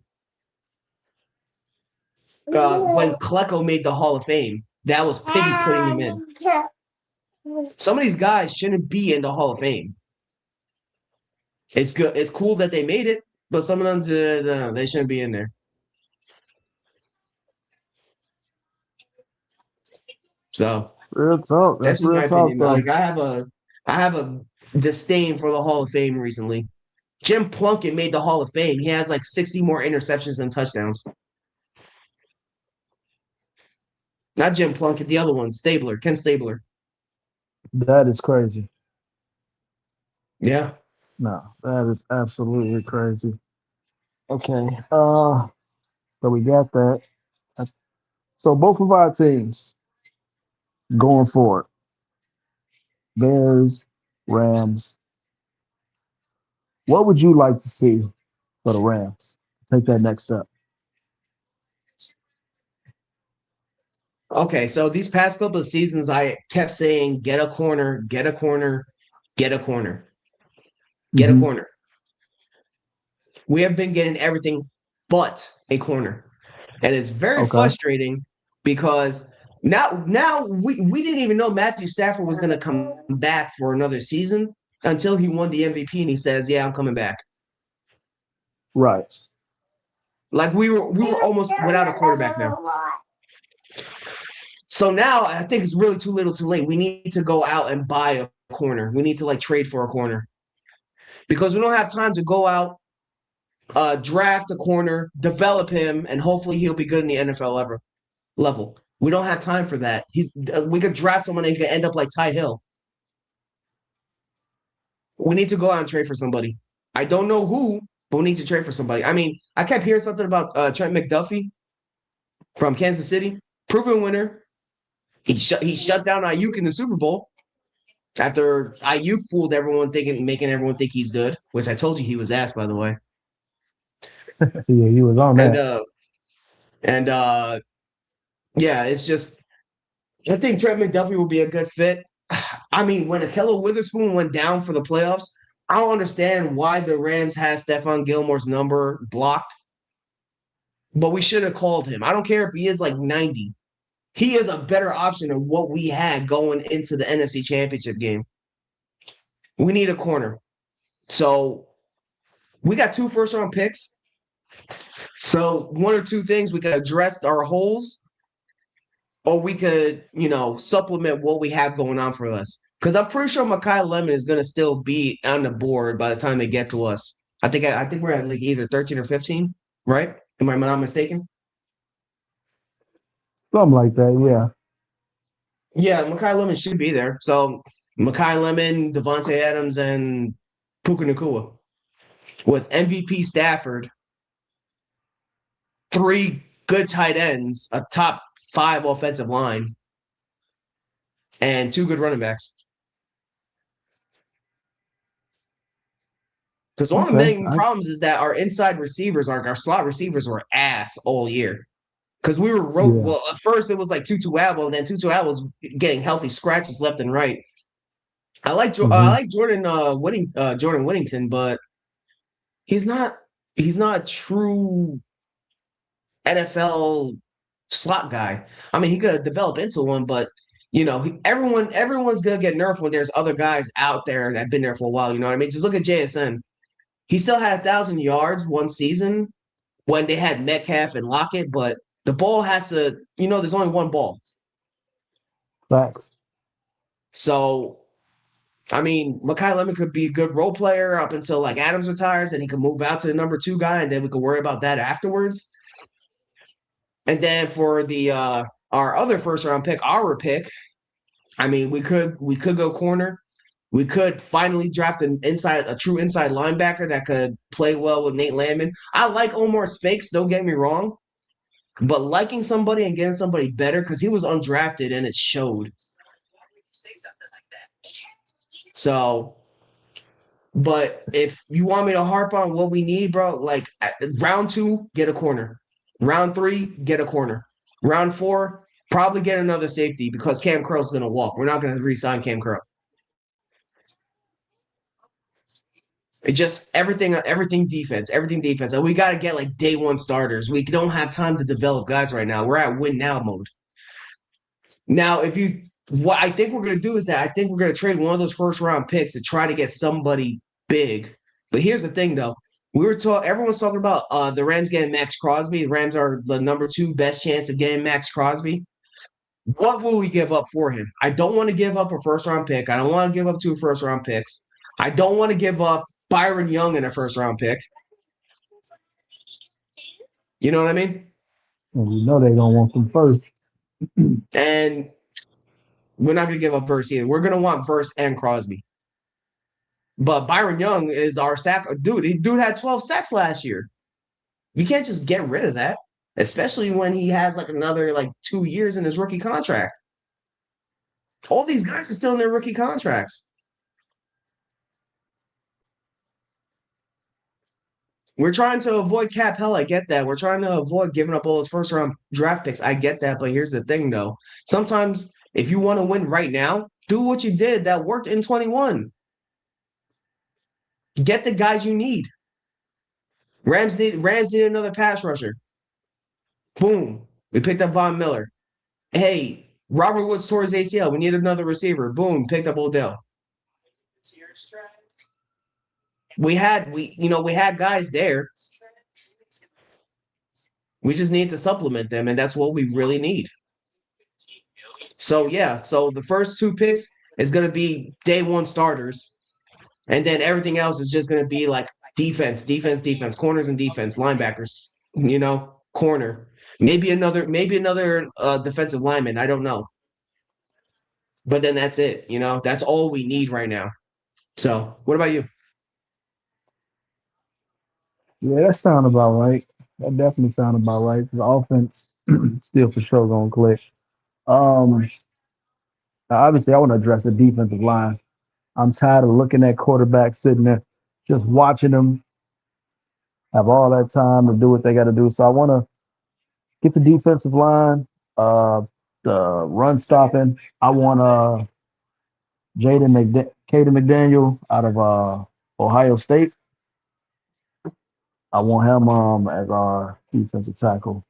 S2: When Klecko made the Hall of Fame, that was pity putting him in. Some of these guys shouldn't be in the Hall of Fame. It's good. It's cool that they made it, but some of them they shouldn't be in there. So
S1: Real talk.
S2: that's
S1: That's
S2: just
S1: real
S2: my
S1: talk,
S2: opinion.
S1: though.
S2: Like I have a disdain for the Hall of Fame recently. Jim Plunkett made the Hall of Fame. He has like 60 more interceptions than touchdowns. Not Jim Plunkett, the other one, Ken Stabler.
S1: That is crazy.
S2: Yeah.
S1: No, that is absolutely crazy. Okay. So we got that. So both of our teams going forward, Bears, Rams. What would you like to see for the Rams to take that next step?
S2: Okay, so these past couple of seasons, I kept saying, get a corner, get a corner, get a corner, get a
S1: Mhm.
S2: corner. We have been getting everything but a corner. And it's very
S1: Okay.
S2: frustrating because now we didn't even know Matthew Stafford was going to come back for another season until he won the MVP and he says, "Yeah, I'm coming back."
S1: Right.
S2: Like we were almost without a quarterback now. So now I think it's really too little, too late. We need to go out and buy a corner. We need to like trade for a corner because we don't have time to go out, draft a corner, develop him, and hopefully he'll be good in the NFL level. We don't have time for that. We could draft someone and he could end up like Ty Hill. We need to go out and trade for somebody. I don't know who, but we need to trade for somebody. I mean, I kept hearing something about Trent McDuffie from Kansas City. proven winner. He shut down Ayuk in the Super Bowl after Ayuk fooled everyone, making everyone think he's good. Which I told you he was ass, by the way.
S1: Yeah, he was on
S2: And
S1: that.
S2: uh and yeah, it's just I think Trent McDuffie will be a good fit. I mean, when Ahkello Witherspoon went down for the playoffs, I don't understand why the Rams have Stephon Gilmore's number blocked, but we should have called him. I don't care if he is like 90. He is a better option than what we had going into the NFC Championship game. We need a corner. So we got 2 first-round picks. So one or two things we could address our holes, or we could, supplement what we have going on for us. Because I'm pretty sure Mekhi Lemon is going to still be on the board by the time they get to us. I think we're at like either 13 or 15, right? Am I not mistaken?
S1: Something like that. Yeah.
S2: Yeah, Mekhi Lemon should be there. So Mekhi Lemon, Devontae Adams, and Puka Nacua with MVP Stafford, 3 good tight ends, a top 5 offensive line, and 2 good running backs. Because one of the
S1: Okay.
S2: main problems is that our inside receivers, our slot receivers, were ass all year. Because we were
S1: Yeah.
S2: well, at first it was like Tutu Atwell, and then Tutu Atwell was getting healthy scratches left and right. I
S1: Hmm.
S2: like Jordan Whittington, but he's not a true NFL slot guy. I mean, he could develop into one, but everyone's gonna get nerfed when there's other guys out there that have been there for a while. You know what I mean? Just look at JSN. He still had 1,000 yards one season when they had Metcalf and Lockett, but the ball has to, there's only one ball.
S1: Facts.
S2: So, I mean, Mekhi Lemon could be a good role player up until like Adams retires, and he can move out to the number 2 guy, and then we can worry about that afterwards. And then for the our other first round pick, our pick, I mean, we could go corner. We could finally draft a true inside linebacker that could play well with Nate Landman. I like Omar Spakes, don't get me wrong, but liking somebody and getting somebody better because he was undrafted and it showed. So, but if you want me to harp on what we need, bro, like round 2, get a corner. Round 3, get a corner. Round 4, probably get another safety because Cam Curl's going to walk. We're not going to re-sign Cam Curl. It just everything defense, everything defense. And we got to get like day 1 starters. We don't have time to develop guys right now. We're at win now mode. Now, what I think we're going to do is that I think we're going to trade one of those first round picks to try to get somebody big. But here's the thing, though. Everyone's talking about the Rams getting Max Crosby. The Rams are the number 2 best chance of getting Max Crosby. What will we give up for him? I don't want to give up a first round pick. I don't want to give up 2 first round picks. I don't want to give up Byron Young in a first round pick. You know what I mean?
S1: And you know they don't want them first.
S2: And we're not going to give up Verse either. We're going to want Verse and Crosby. But Byron Young is our sack. Dude had 12 sacks last year. You can't just get rid of that, especially when he has like another like 2 years in his rookie contract. All these guys are still in their rookie contracts. We're trying to avoid cap hell. I get that. We're trying to avoid giving up all those first round draft picks. I get that. But here's the thing, though. Sometimes if you want to win right now, do what you did that worked in 21. Get the guys you need. Rams need another pass rusher. Boom. We picked up Von Miller. Hey, Robert Woods tore his ACL. We need another receiver. Boom. Picked up Odell. We had guys there. We just need to supplement them, and that's what we really need. So yeah, so the first 2 picks is gonna be day 1 starters, and then everything else is just gonna be like defense, corners and defense, linebackers, corner. Maybe another defensive lineman. I don't know. But then that's it, That's all we need right now. So what about you?
S1: Yeah, that sound about right. That definitely sound about right. The offense, Still for sure gonna click. Um, Obviously, I want to address the defensive line. I'm tired of looking at quarterbacks sitting there, just watching them have all that time to do what they got to do. So I want to get the defensive line, uh, the run stopping. I want Caden McDaniel out of Ohio State. I want him as our defensive tackle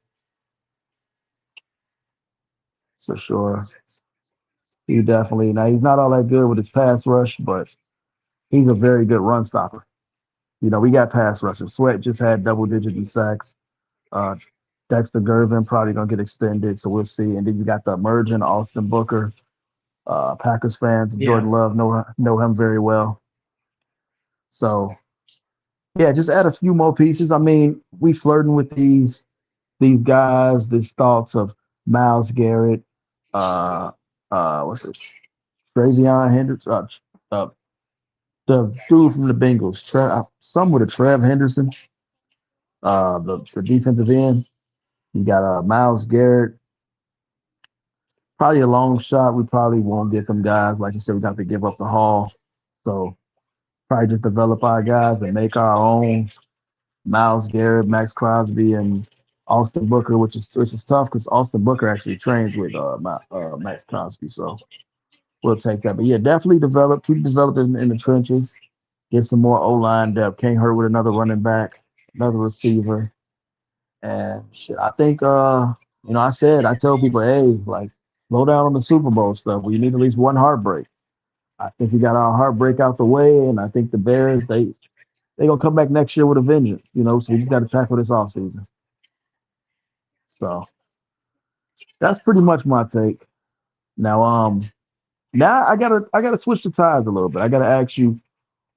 S1: for sure. He definitely now he's not all that good with his pass rush, but he's a very good run stopper. We got pass rushers. Sweat just had double digit in sacks. Uh, Dexter Gervin probably gonna get extended, so we'll see. And then you got the emerging Austin Booker. Packers fans and
S2: Yeah.
S1: Jordan Love know him very well. So yeah, just add a few more pieces. I mean, we flirting with these guys, these thoughts of Miles Garrett, uh, what's it, Travion Henderson, uh, the dude from the Bengals, some with a Trev Henderson, the defensive end. You got Miles Garrett. Probably a long shot. We probably won't get them guys. Like you said, we got to give up the hall. So probably just develop our guys and make our own. Miles Garrett, Max Crosby, and Austin Booker, which is tough because Austin Booker actually trains with Max Crosby. So we'll take that. But yeah, definitely keep developing in the trenches. Get some more O line depth. Can't hurt with another running back, another receiver. And shit, I think I tell people, hey, like slow down on the Super Bowl stuff. We need at least one heartbreak. I think we got our heartbreak out the way, and I think the Bears they gonna come back next year with a vengeance. So we just got to tackle this offseason. So that's pretty much my take. Now, now I gotta switch the ties a little bit. I gotta ask you,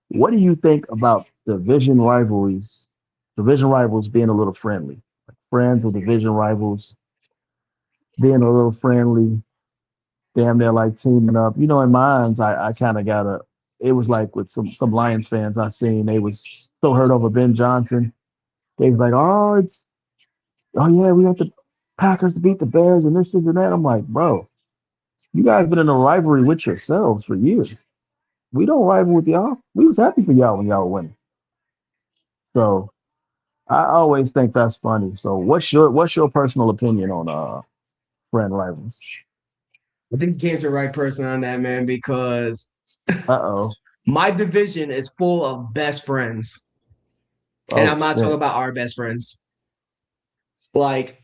S1: what do you think about division rivals being a little friendly, like friends or division rivals being a little friendly, damn near like teaming up. In mines, I kind of got a. It was like with some Lions fans I seen, they was so hurt over Ben Johnson. They was like, oh yeah, we got the Packers to beat the Bears and this and that. I'm like, bro, you guys been in a rivalry with yourselves for years. We don't rival with y'all. We was happy for y'all when y'all were winning. So I always think that's funny. So what's your personal opinion on friend rivals?
S2: I think you came to the right person on that, man, because
S1: Uh-oh.
S2: my division is full of best friends. And
S1: Oh
S2: I'm not talking
S1: shit.
S2: about our best friends. Like,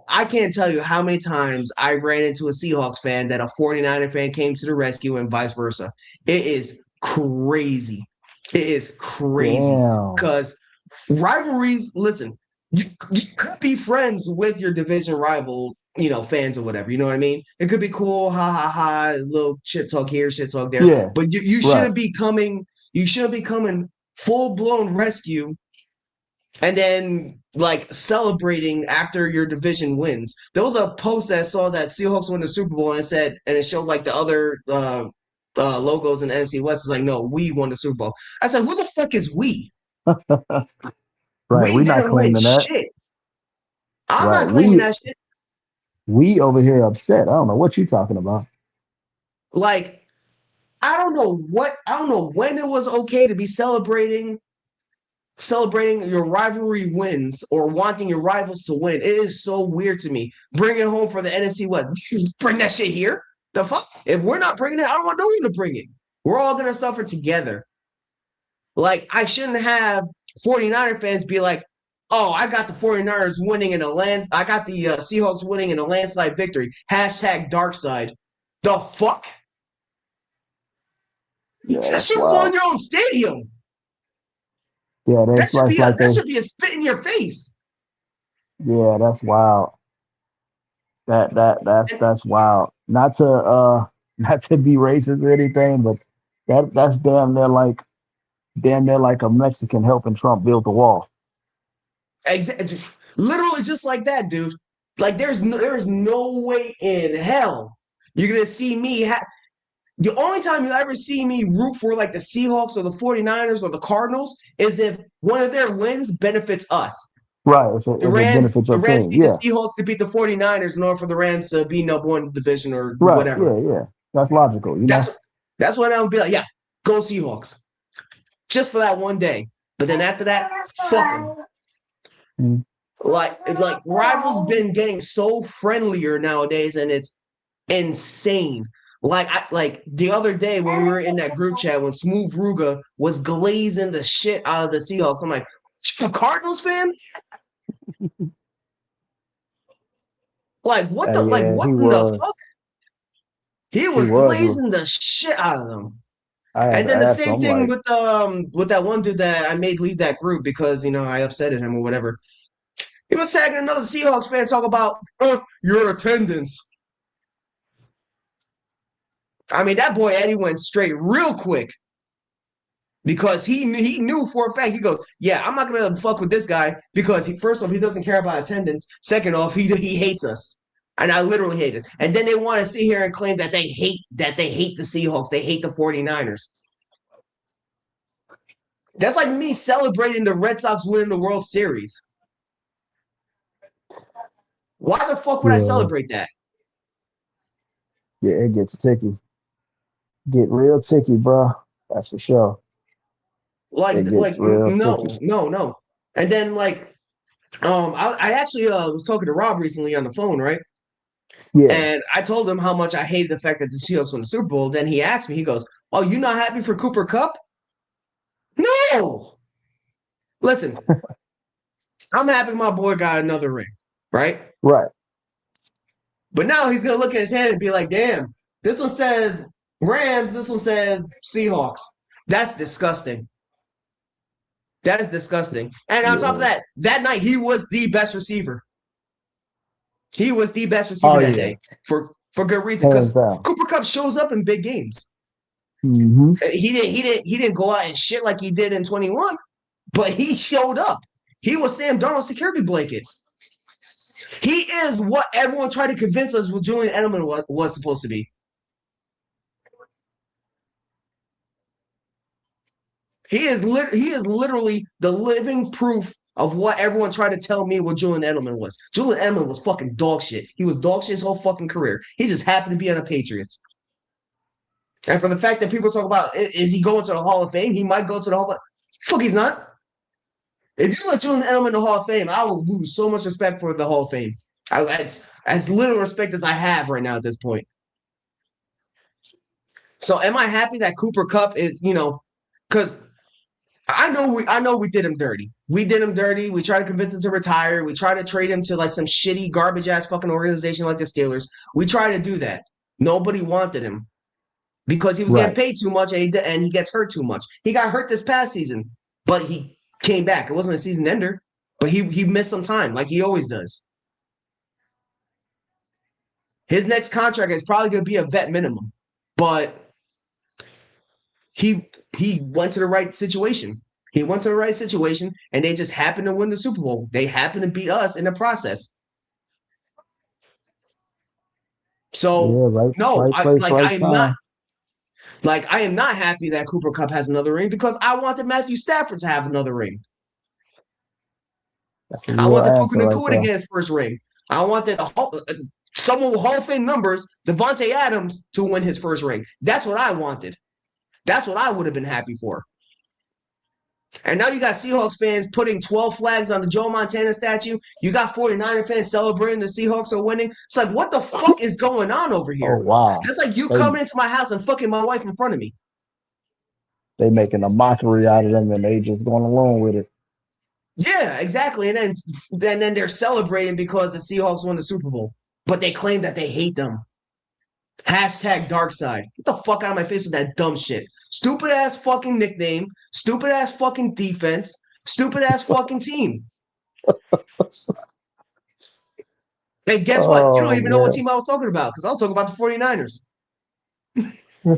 S2: I can't tell you how many times I ran into a Seahawks fan that a 49er fan came to the rescue and vice versa. It is crazy. It is crazy.
S1: Damn.
S2: Because rivalries, listen, you could be friends with your division rival, fans or whatever. You know what I mean? It could be cool, ha ha ha, little shit talk here, shit talk there.
S1: Yeah,
S2: But you
S1: right.
S2: shouldn't be coming full blown rescue and then like celebrating after your division wins. There was a post that saw that Seahawks won the Super Bowl and it showed like the other logos in the NFC West. It's like, no, we won the Super Bowl. I said, who the fuck is we?
S1: Right.
S2: We
S1: We not
S2: didn't win
S1: claiming that.
S2: shit. I'm
S1: Right.
S2: not claiming that shit.
S1: We over here upset. I don't know what you talking about.
S2: Like, I don't know when it was okay to be celebrating your rivalry wins or wanting your rivals to win. It is so weird to me. Bring it home for the NFC West. Bring that shit here. The fuck? If we're not bringing it, I don't want no one to bring it. We're all going to suffer together. Like, I shouldn't have 49er fans be like, oh, I got the 49ers winning in a land. I got the Seahawks winning in a landslide victory. Hashtag dark side. The fuck?
S1: Yeah,
S2: That
S1: that's
S2: should won
S1: wild.
S2: your own stadium.
S1: Yeah, that's like like
S2: That
S1: they.
S2: should be a spit in your face.
S1: Yeah, that's wild. That's
S2: And
S1: that's wild. Not to not to be racist or anything, but that's damn near like a Mexican helping Trump build the wall.
S2: literally just like that, dude. Like there's no way in hell you're gonna see me. The only time you ever see me root for like the Seahawks or the 49ers or the Cardinals is if one of their wins benefits us.
S1: Right.
S2: The
S1: If it
S2: Rams,
S1: benefits
S2: the
S1: your
S2: Rams
S1: team.
S2: need the
S1: Yeah.
S2: Seahawks to beat the 49ers in order for the Rams to be number one in the division or
S1: Right.
S2: whatever.
S1: Yeah. Yeah. That's logical.
S2: That's that's when I would be like, yeah, go Seahawks. Just for that one day. But then after that, fuck them.
S1: Mm.
S2: Like rivals been getting so friendlier nowadays, and it's insane. Like the other day when we were in that group chat when Smooth Ruga was glazing the shit out of the Seahawks. I'm like, a Cardinals fan? Like
S1: Yeah,
S2: what
S1: he
S2: in the fuck?
S1: was.
S2: He
S1: He
S2: was
S1: was.
S2: glazing the shit out of them.
S1: I had
S2: And
S1: to
S2: then the
S1: ask him.
S2: same
S1: I'm
S2: thing
S1: like,
S2: with that one dude that I made leave that group because I upsetted him or whatever. He was tagging another Seahawks fan talk about your attendance. I mean, that boy Eddie went straight real quick because he knew for a fact. He goes, "Yeah, I'm not gonna fuck with this guy because first off, he doesn't care about attendance. Second off, he hates us." And I literally hate it. And then they want to sit here and claim that they hate the Seahawks. They hate the 49ers. That's like me celebrating the Red Sox winning the World Series. Why the fuck would I
S1: yeah,
S2: celebrate that?
S1: yeah, it gets ticky. Get real ticky, bro. That's for sure. It gets real
S2: No,
S1: ticky.
S2: no, no. And then I actually was talking to Rob recently on the phone, right?
S1: Yeah.
S2: And I told him how much I hated the fact that the Seahawks won the Super Bowl. Then he asked me, he goes, "Oh, you not happy for Cooper Kupp?" No. Listen, I'm happy my boy got another ring, right?
S1: Right.
S2: But now he's gonna look at his hand and be like, "Damn, this one says Rams, this one says Seahawks." That's disgusting. That is disgusting. And on top of
S1: Yeah.
S2: that, that night he was the best receiver. He was the best receiver
S1: Oh
S2: that
S1: yeah.
S2: day for good reason
S1: Hands
S2: because
S1: down.
S2: Cooper Kupp shows up in big games.
S1: Mm-hmm.
S2: He didn't go out and shit like he did in 21, but he showed up. He was Sam Darnold's security blanket. He is what everyone tried to convince us what Julian Edelman was supposed to be. He is literally the living proof of what everyone tried to tell me what Julian Edelman was. Julian Edelman was fucking dog shit. He was dog shit his whole fucking career. He just happened to be on the Patriots. And for the fact that people talk about is he going to the Hall of Fame? He might go to the Hall of Fame. Fuck, he's not. If you let Julian Edelman in the Hall of Fame, I will lose so much respect for the Hall of Fame. As little respect as I have right now at this point. So am I happy that Cooper Kupp is, because I know we did him dirty. We did him dirty. We tried to convince him to retire. We tried to trade him to like some shitty garbage ass fucking organization like the Steelers. We tried to do that. Nobody wanted him because he was getting
S1: Right.
S2: paid too much and he gets hurt too much. He got hurt this past season, but he came back. It wasn't a season ender, but he missed some time like he always does. His next contract is probably going to be a vet minimum, but he went to the right situation. He went to the right situation, and they just happened to win the Super Bowl. They happened to beat us in the process. So
S1: Yeah. Right.
S2: no,
S1: Right place. Right time.
S2: I am not happy that Cooper Kupp has another ring because I wanted Matthew Stafford to have another ring.
S1: That's a
S2: I
S1: real
S2: wanted Puka
S1: answer right
S2: Nacua to
S1: there.
S2: get his first ring. I wanted someone with Hall of Fame numbers, Devontae Adams, to win his first ring. That's what I wanted. That's what I would have been happy for. And now you got Seahawks fans putting 12 flags on the Joe Montana statue. You got 49er fans celebrating the Seahawks are winning. It's like, what the fuck is going on over
S1: Oh
S2: here?
S1: wow.
S2: That's like you
S1: They
S2: coming into my house and fucking my wife in front of me.
S1: they making a mockery out of them and they just going along with it.
S2: Yeah, exactly. And then they're celebrating because the Seahawks won the Super Bowl. But they claim that they hate them. Hashtag dark side. Get the fuck out of my face with that dumb shit. Stupid ass fucking nickname. Stupid ass fucking defense. Stupid ass fucking team. And guess what? You don't
S1: Oh
S2: even know what
S1: man.
S2: team I was talking about because I was talking about the 49ers.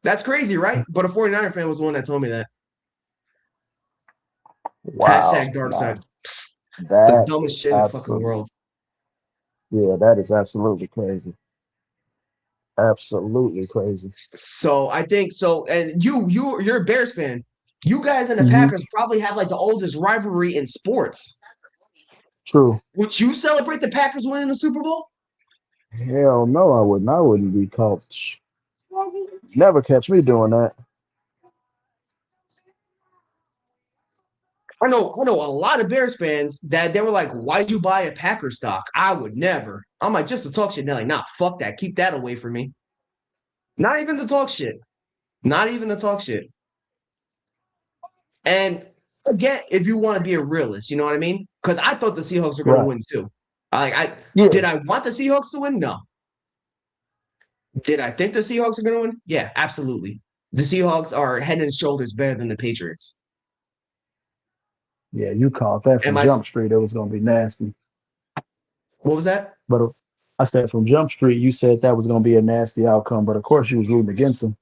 S2: That's crazy, right? But a 49er fan was the one that told me that.
S1: Wow.
S2: Hashtag dark side.
S1: Nah.
S2: The
S1: That
S2: dumbest shit in the fucking
S1: absolutely.
S2: world.
S1: Yeah. That is absolutely crazy. Absolutely crazy.
S2: So I think so. And you're a Bears fan. You guys and the
S1: Hmm.
S2: Packers probably have like the oldest rivalry in sports.
S1: True.
S2: Would you celebrate the Packers winning the Super Bowl?
S1: Hell no, I wouldn't. I wouldn't be caught. Never catch me doing that.
S2: I know a lot of Bears fans that they were like, "Why'd you buy a Packer stock?" I would never. I'm like, just to talk shit. And they're like, "Nah, fuck that. Keep that away from me." Not even to talk shit. Not even to talk shit. And again, if you want to be a realist, you know what I mean? Because I thought the Seahawks were going to
S1: Right.
S2: win too. I
S1: Yeah.
S2: did I want the Seahawks to win? No. Did I think the Seahawks are going to win? Yeah, absolutely. The Seahawks are head and shoulders better than the Patriots.
S1: Yeah. You caught that
S2: Am
S1: from
S2: I?
S1: Jump Street. It was gonna be nasty.
S2: What was that?
S1: But I said from Jump Street, you said that was gonna be a nasty outcome. But of course, you was rooting against them.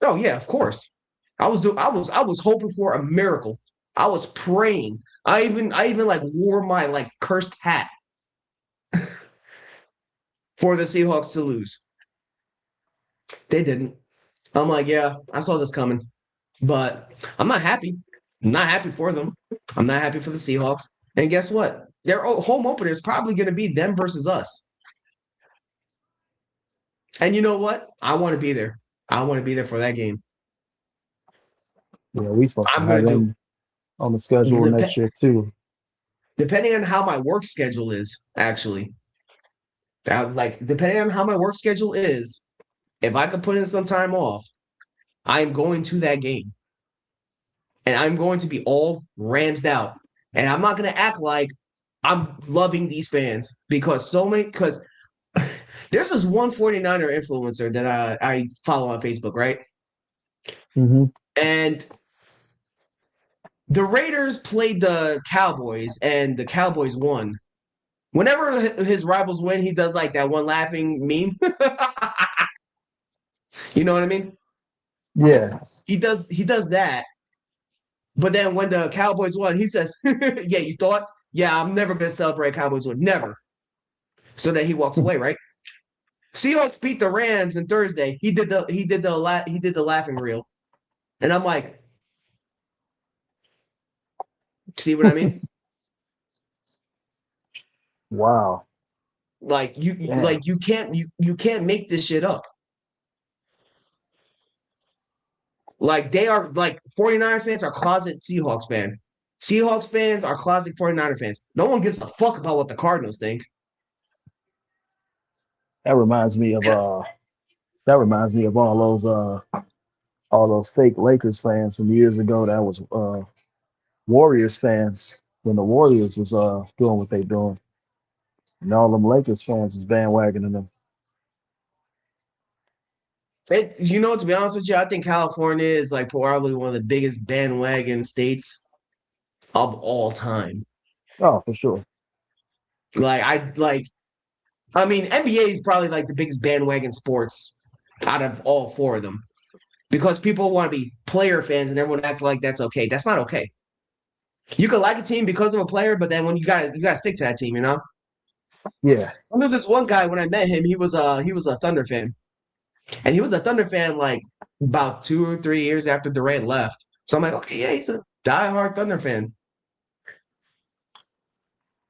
S2: Oh yeah, of course. I was hoping for a miracle. I was praying. I even like wore my like cursed hat for the Seahawks to lose. They didn't. I'm like, yeah, I saw this coming. But I'm not happy. I'm not happy for them. I'm not happy for the Seahawks. And guess what? Their home opener is probably going to be them versus us. And you know what? I want to be there. I want to be there for that game.
S1: Yeah, we supposed to
S2: I'm
S1: have
S2: going to
S1: them on the schedule
S2: do
S1: next year too.
S2: depending on how my work schedule is, actually. Like depending on how my work schedule is, if I could put in some time off, I am going to that game. And I'm going to be all Ramsed out. And I'm not going to act like I'm loving these fans because there's this one 49er influencer that I follow on Facebook, right?
S1: Hmm.
S2: And the Raiders played the Cowboys and the Cowboys won. Whenever his rivals win, he does like that one laughing meme. You know what I mean?
S1: Yeah.
S2: He does that. But then when the Cowboys won, he says, "Yeah, you thought? Yeah, I'm never gonna celebrate Cowboys win. Never." So then he walks away, right? Seahawks beat the Rams on Thursday. He did the laughing reel. And I'm like, see what I mean?
S1: Wow.
S2: Like you
S1: Damn.
S2: like you can't make this shit up. Like they are like 49er fans are closet Seahawks fan. Seahawks fans are closet 49er fans. No one gives a fuck about what the Cardinals think.
S1: That reminds me of all those fake Lakers fans from years ago that was Warriors fans when the Warriors was doing what they doing. And all them Lakers fans is bandwagoning them.
S2: To be honest with you, I think California is like probably one of the biggest bandwagon states of all time.
S1: Oh, for sure.
S2: I mean, NBA is probably like the biggest bandwagon sports out of all four of them because people want to be player fans and everyone acts like that's okay. That's not okay. You could like a team because of a player, but then when you gotta stick to that team, you know.
S1: Yeah.
S2: I know this one guy when I met him, he was a Thunder fan, and he was a Thunder fan like about 2 or 3 years after Durant left. So I'm like, okay, yeah, he's a diehard Thunder fan.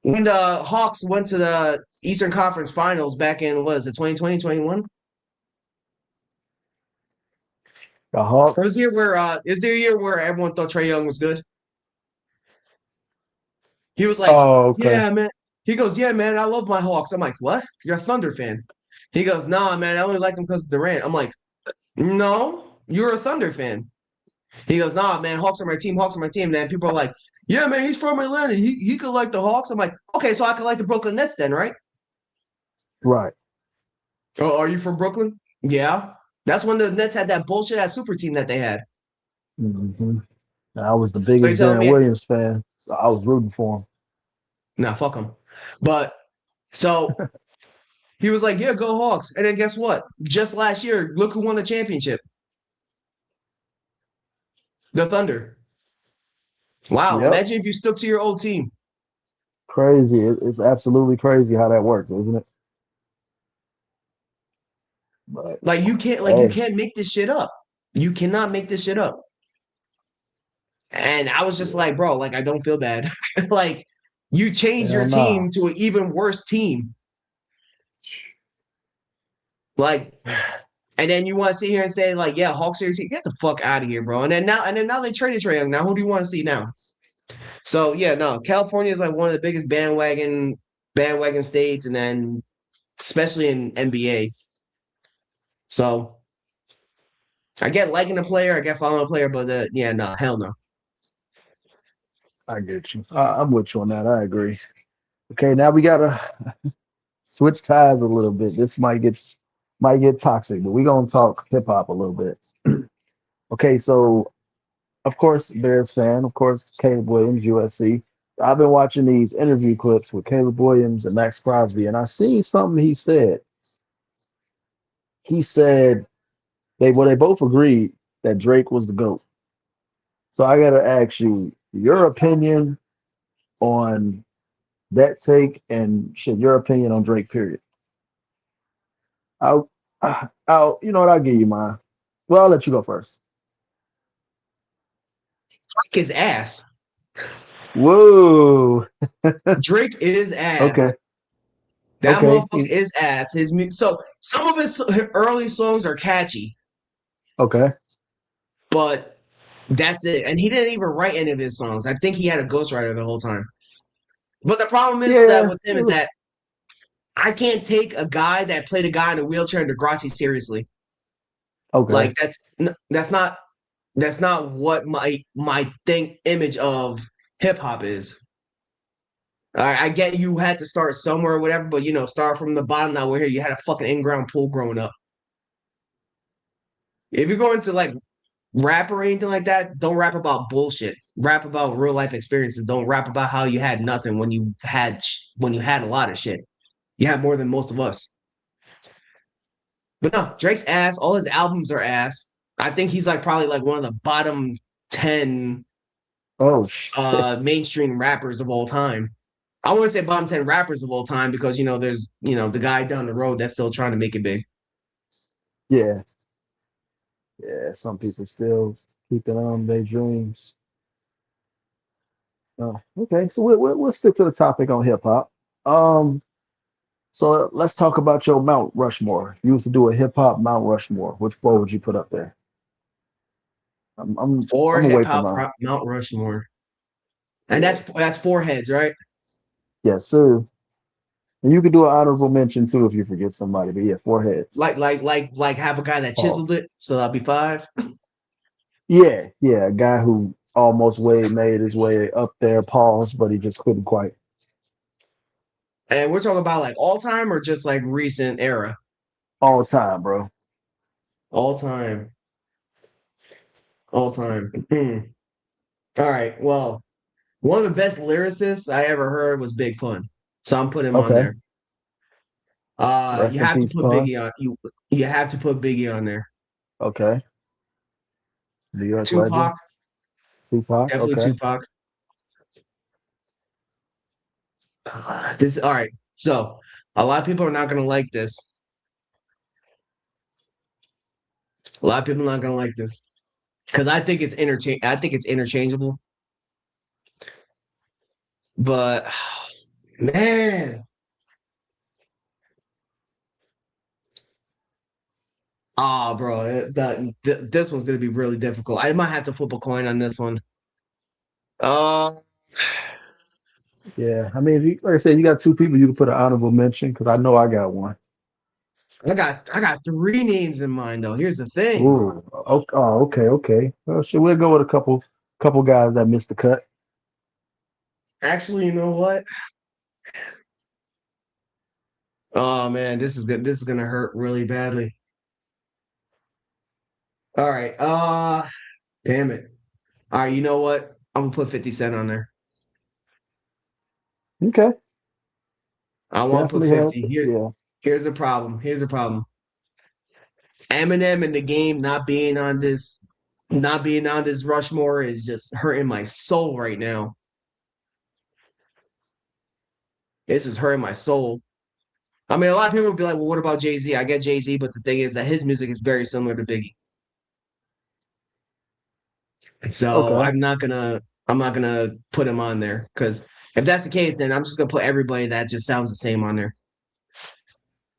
S2: When the Hawks went to the Eastern Conference Finals back in what is it 2020, 21?
S1: The Hawks.
S2: Or is there a year where everyone thought Trey Young was good? He was like,
S1: Oh, okay.
S2: yeah, man. He goes, yeah, man, I love my Hawks. I'm like, what? You're a Thunder fan. He goes, nah, man, I only like him because of Durant. I'm like, no, you're a Thunder fan. He goes, nah, man, Hawks are my team. Hawks are my team. And then people are like, yeah, man, he's from Atlanta. He could like the Hawks. I'm like, okay, so I could like the Brooklyn Nets then, right?
S1: Right.
S2: Oh, are you from Brooklyn? Yeah. That's when the Nets had that bullshit ass super team that they had.
S1: Hmm. I was the
S2: So you
S1: biggest
S2: telling
S1: Darren
S2: me,
S1: Williams fan, so I was rooting for
S2: nah, fuck him. But so he was like, yeah, go Hawks. And then guess what? Just last year, look who won the championship. The Thunder.
S1: him.
S2: Wow.
S1: Yep.
S2: Imagine if you stuck to your old team.
S1: Crazy. It's absolutely crazy how that works, isn't it? But
S2: Like you can't
S1: hey,
S2: make this shit up. You cannot make this shit up. And I was just like, bro, like I don't feel bad. Like you changed your
S1: Hell no.
S2: team to an even worse team. Like, and then you want to sit here and say, like, yeah, Hawks are your team. Get the fuck out of here, bro. And then now they traded Trae Young. Now who do you want to see now? So yeah, no, California is like one of the biggest bandwagon states, and then especially in NBA. So I get liking a player, I get following a player, but yeah, no, hell no.
S1: I get you. I'm with you on that. I agree. Okay, now we gotta switch ties a little bit. This might get toxic, but we're gonna talk hip hop a little bit. Okay, so of course, Bears fan, of course, Caleb Williams, USC. I've been watching these interview clips with Caleb Williams and Max Crosby, and I seen something he said. He said they both agreed that Drake was the GOAT. So I gotta ask you your opinion on that take and shit, your opinion on Drake, period. I'll, you know what, I'll give you mine. Well, I'll let you go first.
S2: Drake is ass.
S1: Whoa.
S2: Drake is
S1: Okay.
S2: ass. That
S1: Okay.
S2: motherfucker is ass. So some of his early songs are catchy,
S1: Okay.
S2: but that's it. And he didn't even write any of his songs. I think he had a ghostwriter the whole time. But the problem is that
S1: Yeah.
S2: with him is that I can't take a guy that played a guy in a wheelchair in Degrassi seriously.
S1: Okay.
S2: Like that's not what my think image of hip hop is. I get you had to start somewhere or whatever, but start from the bottom. Now we're here. You had a fucking in-ground pool growing up. If you're going to like rap or anything like that, don't rap about bullshit. Rap about real life experiences. Don't rap about how you had nothing when you had a lot of shit. You had more than most of us. But no, Drake's ass. All his albums are ass. I think he's like probably like one of the bottom 10
S1: Oh shit.
S2: mainstream rappers of all time. I want to say bottom 10 rappers of all time because there's the guy down the road that's still trying to make it big.
S1: Yeah. Yeah. Some people still keeping on their dreams. Okay. So we'll stick to the topic on hip hop. Um. So let's talk about your Mount Rushmore. If you was to do a hip hop Mount Rushmore, which four would you put up there? I'm I'm
S2: Four
S1: I'm
S2: hip
S1: away from
S2: hop
S1: mine.
S2: Mount Rushmore, and
S1: Yeah.
S2: that's four heads, right?
S1: Yes, sir. And you could do an honorable mention too if you forget somebody. But yeah, four heads.
S2: Like have a guy that chiseled
S1: Pause.
S2: it, so that'll be five.
S1: Yeah, yeah. A guy who almost made his way up there, pause, but he just couldn't quite.
S2: And we're talking about like all time or just like recent era,
S1: All time, bro.
S2: all time, all time. All right, well, one of the best lyricists I ever heard was Big Pun, so I'm putting him on
S1: Okay.
S2: there. You
S1: Rest in
S2: have to
S1: peace,
S2: put
S1: pun.
S2: Biggie on you have to put Biggie on there.
S1: Okay. New York legend.
S2: Tupac,
S1: Tupac.
S2: definitely
S1: Okay.
S2: Tupac. This all right. So a lot of people are not gonna like this. A lot of people are not gonna like this because I think it's interchangeable. But man, bro, this one's gonna be really difficult. I might have to flip a coin on this one. Uh,
S1: Yeah. I mean, if you like I said, you got two people you can put an honorable mention because I know I got one.
S2: I got three names in mind though. Here's the thing.
S1: Ooh. Okay. Okay. Well, shit, we'll go with a couple guys that missed the cut.
S2: Actually, you know what? Oh man, this is good. This is gonna hurt really badly. All right. Damn it. All right, you know what? I'm gonna put 50 Cent on there.
S1: Okay.
S2: I want to put
S1: Definitely have.
S2: 50.
S1: Yeah.
S2: Here's the problem. Here's the problem. Eminem in the game not being on this Rushmore is just hurting my soul right now. It's just hurting my soul. I mean, a lot of people would be like, well, what about Jay-Z? I get Jay-Z, but the thing is that his music is very similar to Biggie. So
S1: Okay,
S2: I'm not gonna put him on there because if that's the case, then I'm just gonna put everybody that just sounds the same on there.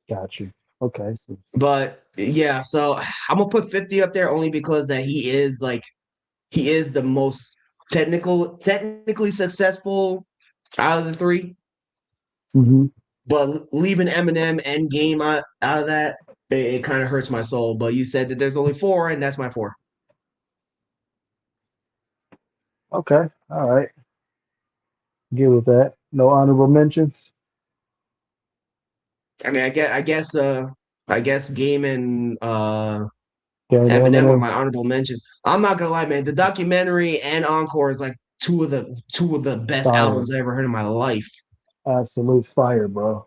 S1: got you. Okay, so
S2: But yeah, so I'm gonna put 50 up there only because that he is the most technically successful out of the three.
S1: hmm
S2: But leaving Eminem and Game out of that, it kind of hurts my soul. But you said that there's only four, and that's my four.
S1: okay, all right. Get with that. No honorable mentions.
S2: I mean, I guess Game and
S1: Game
S2: Eminem are
S1: Eminem,
S2: my honorable mentions. I'm not gonna lie, man. The documentary and Encore is like two of the best
S1: fire,
S2: albums I ever heard in my life.
S1: absolute fire, bro.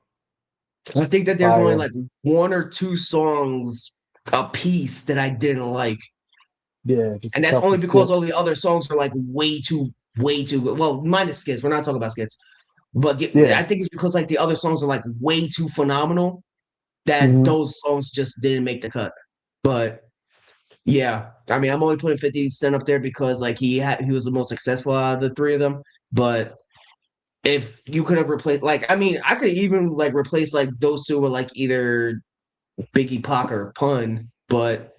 S2: I think that there's only
S1: Fire.
S2: like one or two songs a piece that I didn't like,
S1: Yeah, just a
S2: and that's
S1: couple
S2: only because all
S1: skits.
S2: the other songs are like way too good. Well, minus skits. We're not talking about skits, but I
S1: Yeah.
S2: think it's because like the other songs are like way too phenomenal that
S1: hmm
S2: those songs just didn't make the cut. But yeah, I mean, I'm only putting 50 Cent up there because like he was the most successful out of the three of them. But if you could have replaced, like, I mean, I could even like replace like those two with like either Biggie Pac or Pun. But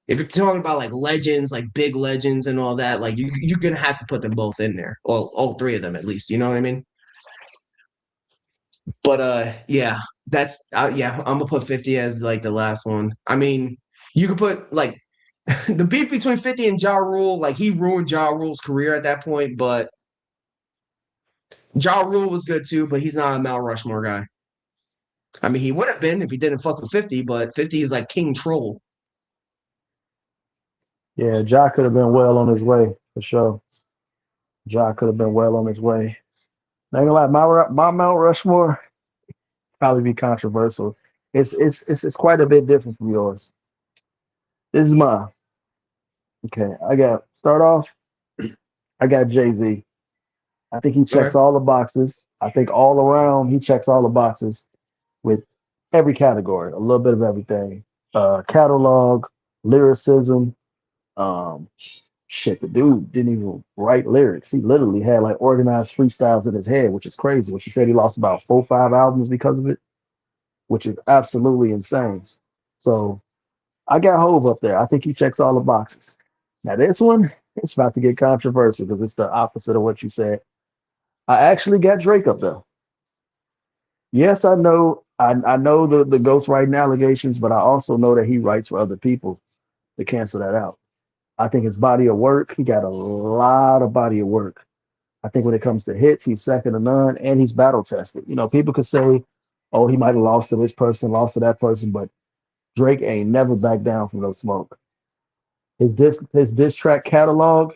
S2: if you're talking about like legends, like big legends and all that, like you're gonna have to put them both in there, or all three of them at least. You know what I mean? But yeah, that's yeah, I'm gonna put 50 as like the last one. I mean, you could put like the beef between 50 and Ja Rule, like he ruined Ja Rule's career at that point, but Ja Rule was good too, but he's not a Mount Rushmore guy. I mean, he would have been if he didn't fuck with 50, but 50 is like King Troll.
S1: Yeah, Ja could have been well on his way for sure. Ja could have been well on his way. Not gonna lie, my Mount Rushmore probably be controversial. It's quite a bit different from yours. This is mine. Okay, I got start off. I got Jay-Z. I think he checks
S2: Okay.
S1: all the boxes. I think all around he checks all the boxes with every category, a little bit of everything. Catalog, lyricism, um, shit, the dude didn't even write lyrics. He literally had like organized freestyles in his head, which is crazy. Which he said he lost about 4, 5 albums because of it, which is absolutely insane. So I got Hove up there. I think he checks all the boxes. Now this one, it's about to get controversial because it's the opposite of what you said. I actually got Drake up there. Yes, I know. I know the ghostwriting allegations, but I also know that he writes for other people to cancel that out. I think his body of work, he got a lot of body of work. I think when it comes to hits, he's second to none, and he's battle tested. You know, people could say, "Oh, he might have lost to this person, lost to that person," but Drake ain't never backed down from no smoke. His diss track catalog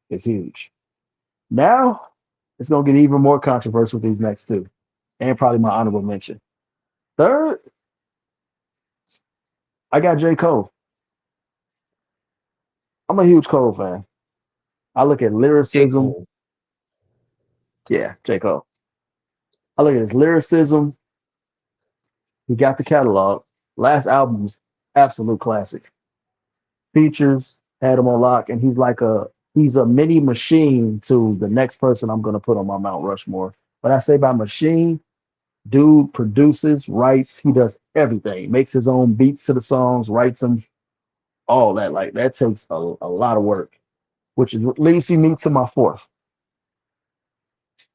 S1: is huge. Now it's gonna get even more controversial with these next two, and probably my honorable mention. Third, I got J. Cole. I'm a huge Cole fan. I look at
S2: J.
S1: lyricism.
S2: Cole.
S1: Yeah, J. Cole. I look at his lyricism. He got the catalog. Last album's absolute classic. Features had him on lock, and he's a mini machine to the next person I'm gonna put on my Mount Rushmore. When I say by machine, dude produces, writes, he does everything. Makes his own beats to the songs, writes them, all that. Like that takes a lot of work, which leads me to my fourth,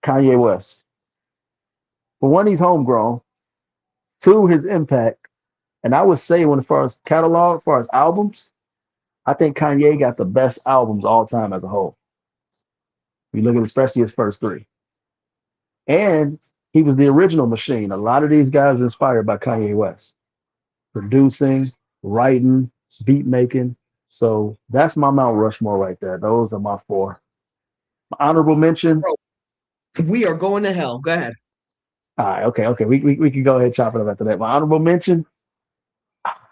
S1: Kanye West. For one, he's homegrown. Two, his impact. And I would say, when as far as catalog, as far as albums, I think Kanye got the best albums all time as a whole. You look at especially his first three. And he was the original machine. A lot of these guys are inspired by Kanye West, producing, writing, beat making. So that's my Mount Rushmore right there. Those are my four. Honorable mention.
S2: Bro, we are going to hell. Go ahead.
S1: All right, okay. We can go ahead and chop it up after that. My honorable mention.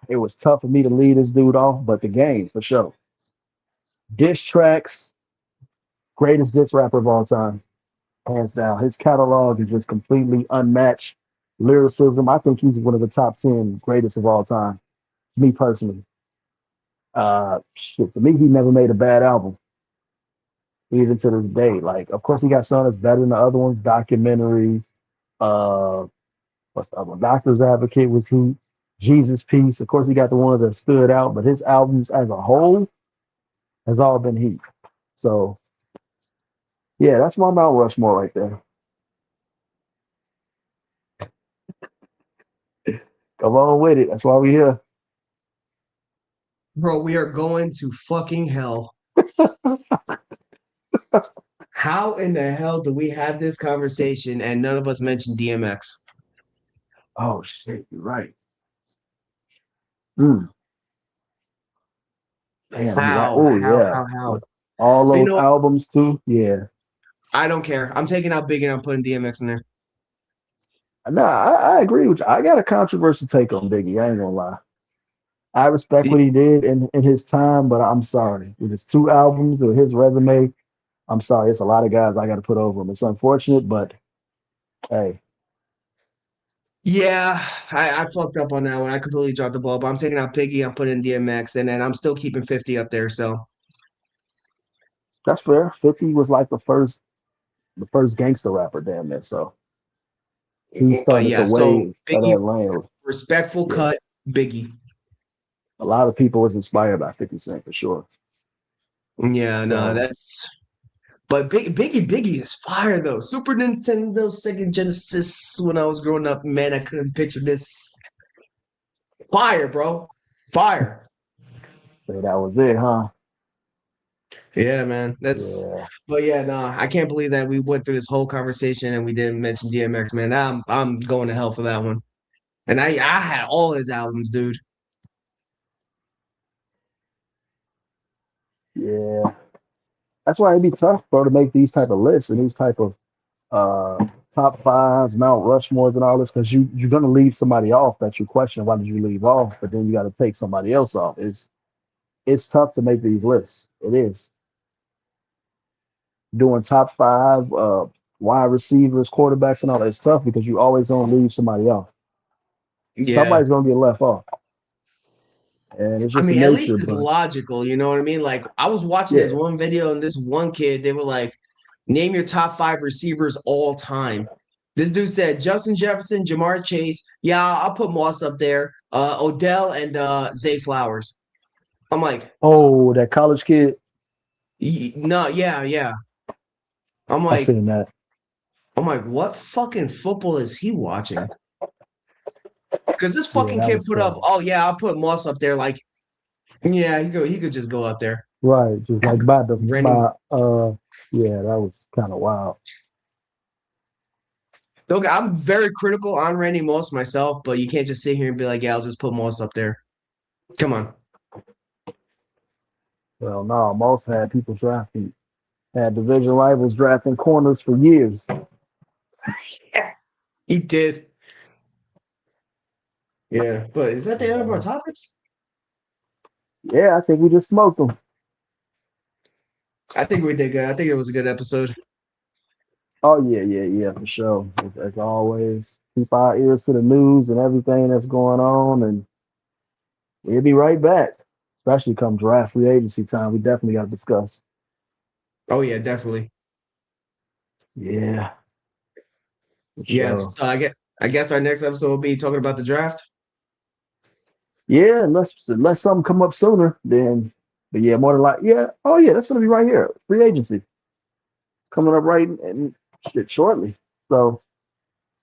S1: It was tough for me to lead this dude off, but the game for sure. Diss tracks, greatest diss rapper of all time, hands down. His catalog is just completely unmatched. Lyricism, I think he's one of the top 10 greatest of all time, me personally. Shit, to me, he never made a bad album, even to this day. Like, of course, he got some that's better than the other ones. Documentary, uh, what's the other one? Doctor's Advocate was Heat. Jesus Peace. Of course, he got the ones that stood out, but his albums as a whole has all been Heat. So, yeah, that's my Mount Rushmore right there. Come on with it. That's why we here.
S2: Bro, we are going to fucking hell. How in the hell do we have this conversation and none of us mentioned DMX?
S1: Oh shit, you're right. Mm, damn, you're right.
S2: How?
S1: Oh
S2: How?
S1: yeah,
S2: How? How?
S1: with all
S2: You
S1: those
S2: know what?
S1: albums too. Yeah.
S2: I don't care. I'm taking out Biggie and I'm putting DMX in there.
S1: Nah, I agree with you. I got a controversial take on Biggie. I ain't gonna lie. I respect what he did in his time, but I'm sorry. With his two albums or his resume, I'm sorry. It's a lot of guys I got to put over him. It's unfortunate, but hey,
S2: Yeah, I fucked up on that one. I completely dropped the ball, but I'm taking out Biggie, I'm putting DMX, and then I'm still keeping 50 up there. So,
S1: that's fair. 50 was like the first gangster rapper, damn it. So he
S2: but
S1: started the
S2: yeah, so
S1: wave of
S2: Biggie,
S1: that lane.
S2: respectful
S1: Yeah,
S2: cut, Biggie.
S1: a lot of people was inspired by 50 Cent for sure.
S2: Yeah, no,
S1: So
S2: that's. But Biggie is fire though. Super Nintendo, Sega Genesis. When I was growing up, man, I couldn't picture this. Fire, bro. Fire.
S1: say that was it, huh?
S2: Yeah, man. That's.
S1: Yeah,
S2: But yeah, no, I can't believe that we went through this whole conversation and we didn't mention DMX, man. I'm going to hell for that one. And I had all his albums, dude.
S1: yeah. That's why it'd be tough, bro, to make these type of lists and these type of top fives, Mount Rushmores, and all this, because you're gonna leave somebody off that you question why did you leave off, but then you got to take somebody else off. It's tough to make these lists. It is doing top five, wide receivers, quarterbacks, and all that. It's tough because you always gonna leave somebody off.
S2: Yeah.
S1: Somebody's gonna get left off, and it's
S2: I
S1: just the
S2: mean, at least
S1: nature.
S2: it's
S1: But
S2: logical, you know what I mean? Like I was watching this
S1: yeah,
S2: one video and this one kid, they were like, name your top five receivers all time. This dude said Justin Jefferson, Jamar Chase. Yeah, I'll put Moss up there. Odell and Zay Flowers. I'm like,
S1: oh, that college kid,
S2: no, yeah, yeah. I'm
S1: I
S2: like,
S1: seen that.
S2: I'm like, what fucking football is he watching? Because this
S1: Yeah,
S2: fucking
S1: that
S2: kid
S1: was
S2: put up,
S1: crazy.
S2: oh yeah, I'll put Moss up there. Like, yeah, he could just go up there.
S1: Right, just like
S2: Random.
S1: by yeah, that was kind of wild.
S2: Look, I'm very critical on Randy Moss myself, but you can't just sit here and be like, yeah, I'll just put Moss up there. Come on.
S1: Well, no, most had people drafting, had division rivals drafting corners for years.
S2: Yeah, he did. Yeah, but is that the end of our
S1: Yeah,
S2: topics?
S1: yeah, I think we just smoked them.
S2: I think we did good. I think it was a good episode.
S1: Oh yeah, yeah, yeah, for sure. As always, keep our ears to the news and everything that's going on, and we'll be right back. Especially come draft free agency time, we definitely got to discuss.
S2: Oh yeah, definitely.
S1: Yeah, for
S2: Yeah.
S1: sure.
S2: So I guess our next episode will be talking about the draft.
S1: Yeah, unless something come up sooner, then. But yeah, more than like, yeah. Oh yeah, that's gonna be right here. Free agency. It's coming up right and shit shortly. So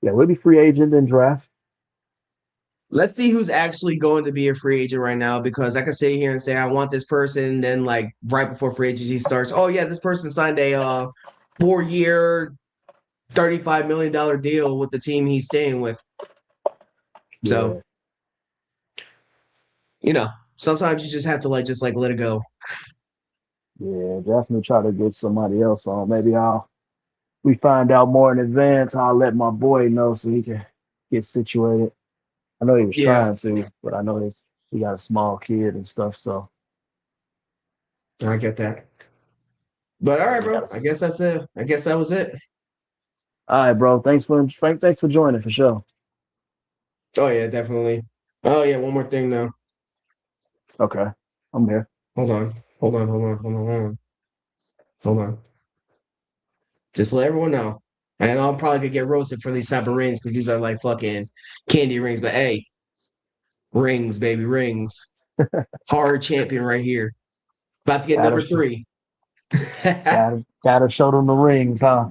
S1: yeah, we'll be free agent and draft.
S2: Let's see who's actually going to be a free agent right now because I can sit here and say I want this person, then like right before free agency starts, oh yeah, this person signed a 4 year, $35 million deal with the team he's staying with. So,
S1: Yeah,
S2: you know, sometimes you just have to just like let it go.
S1: yeah, definitely try to get somebody else on. Maybe we find out more in advance. I'll let my boy know so he can get situated. I know he was
S2: Yeah,
S1: trying to, but I know he got a small kid and stuff. So
S2: I get that. But all
S1: yeah,
S2: right,
S1: we got
S2: bro. I
S1: to.
S2: guess that's it. I guess that was it.
S1: All right, bro. Thanks for joining for sure.
S2: Oh yeah, definitely. Oh yeah, one more thing though.
S1: Okay. I'm here.
S2: Hold on. Hold on. Just let everyone know. And I'm probably gonna get roasted for these type of rings because these are like fucking candy rings. But hey, rings, baby, rings. Hard champion right here. About to get
S1: Gotta
S2: number
S1: sh-
S2: 3.
S1: gotta show them the rings, huh?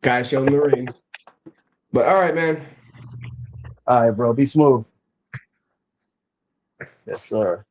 S2: Gotta show them the rings. But all right, man.
S1: All right, bro. Be smooth. Yes, sir.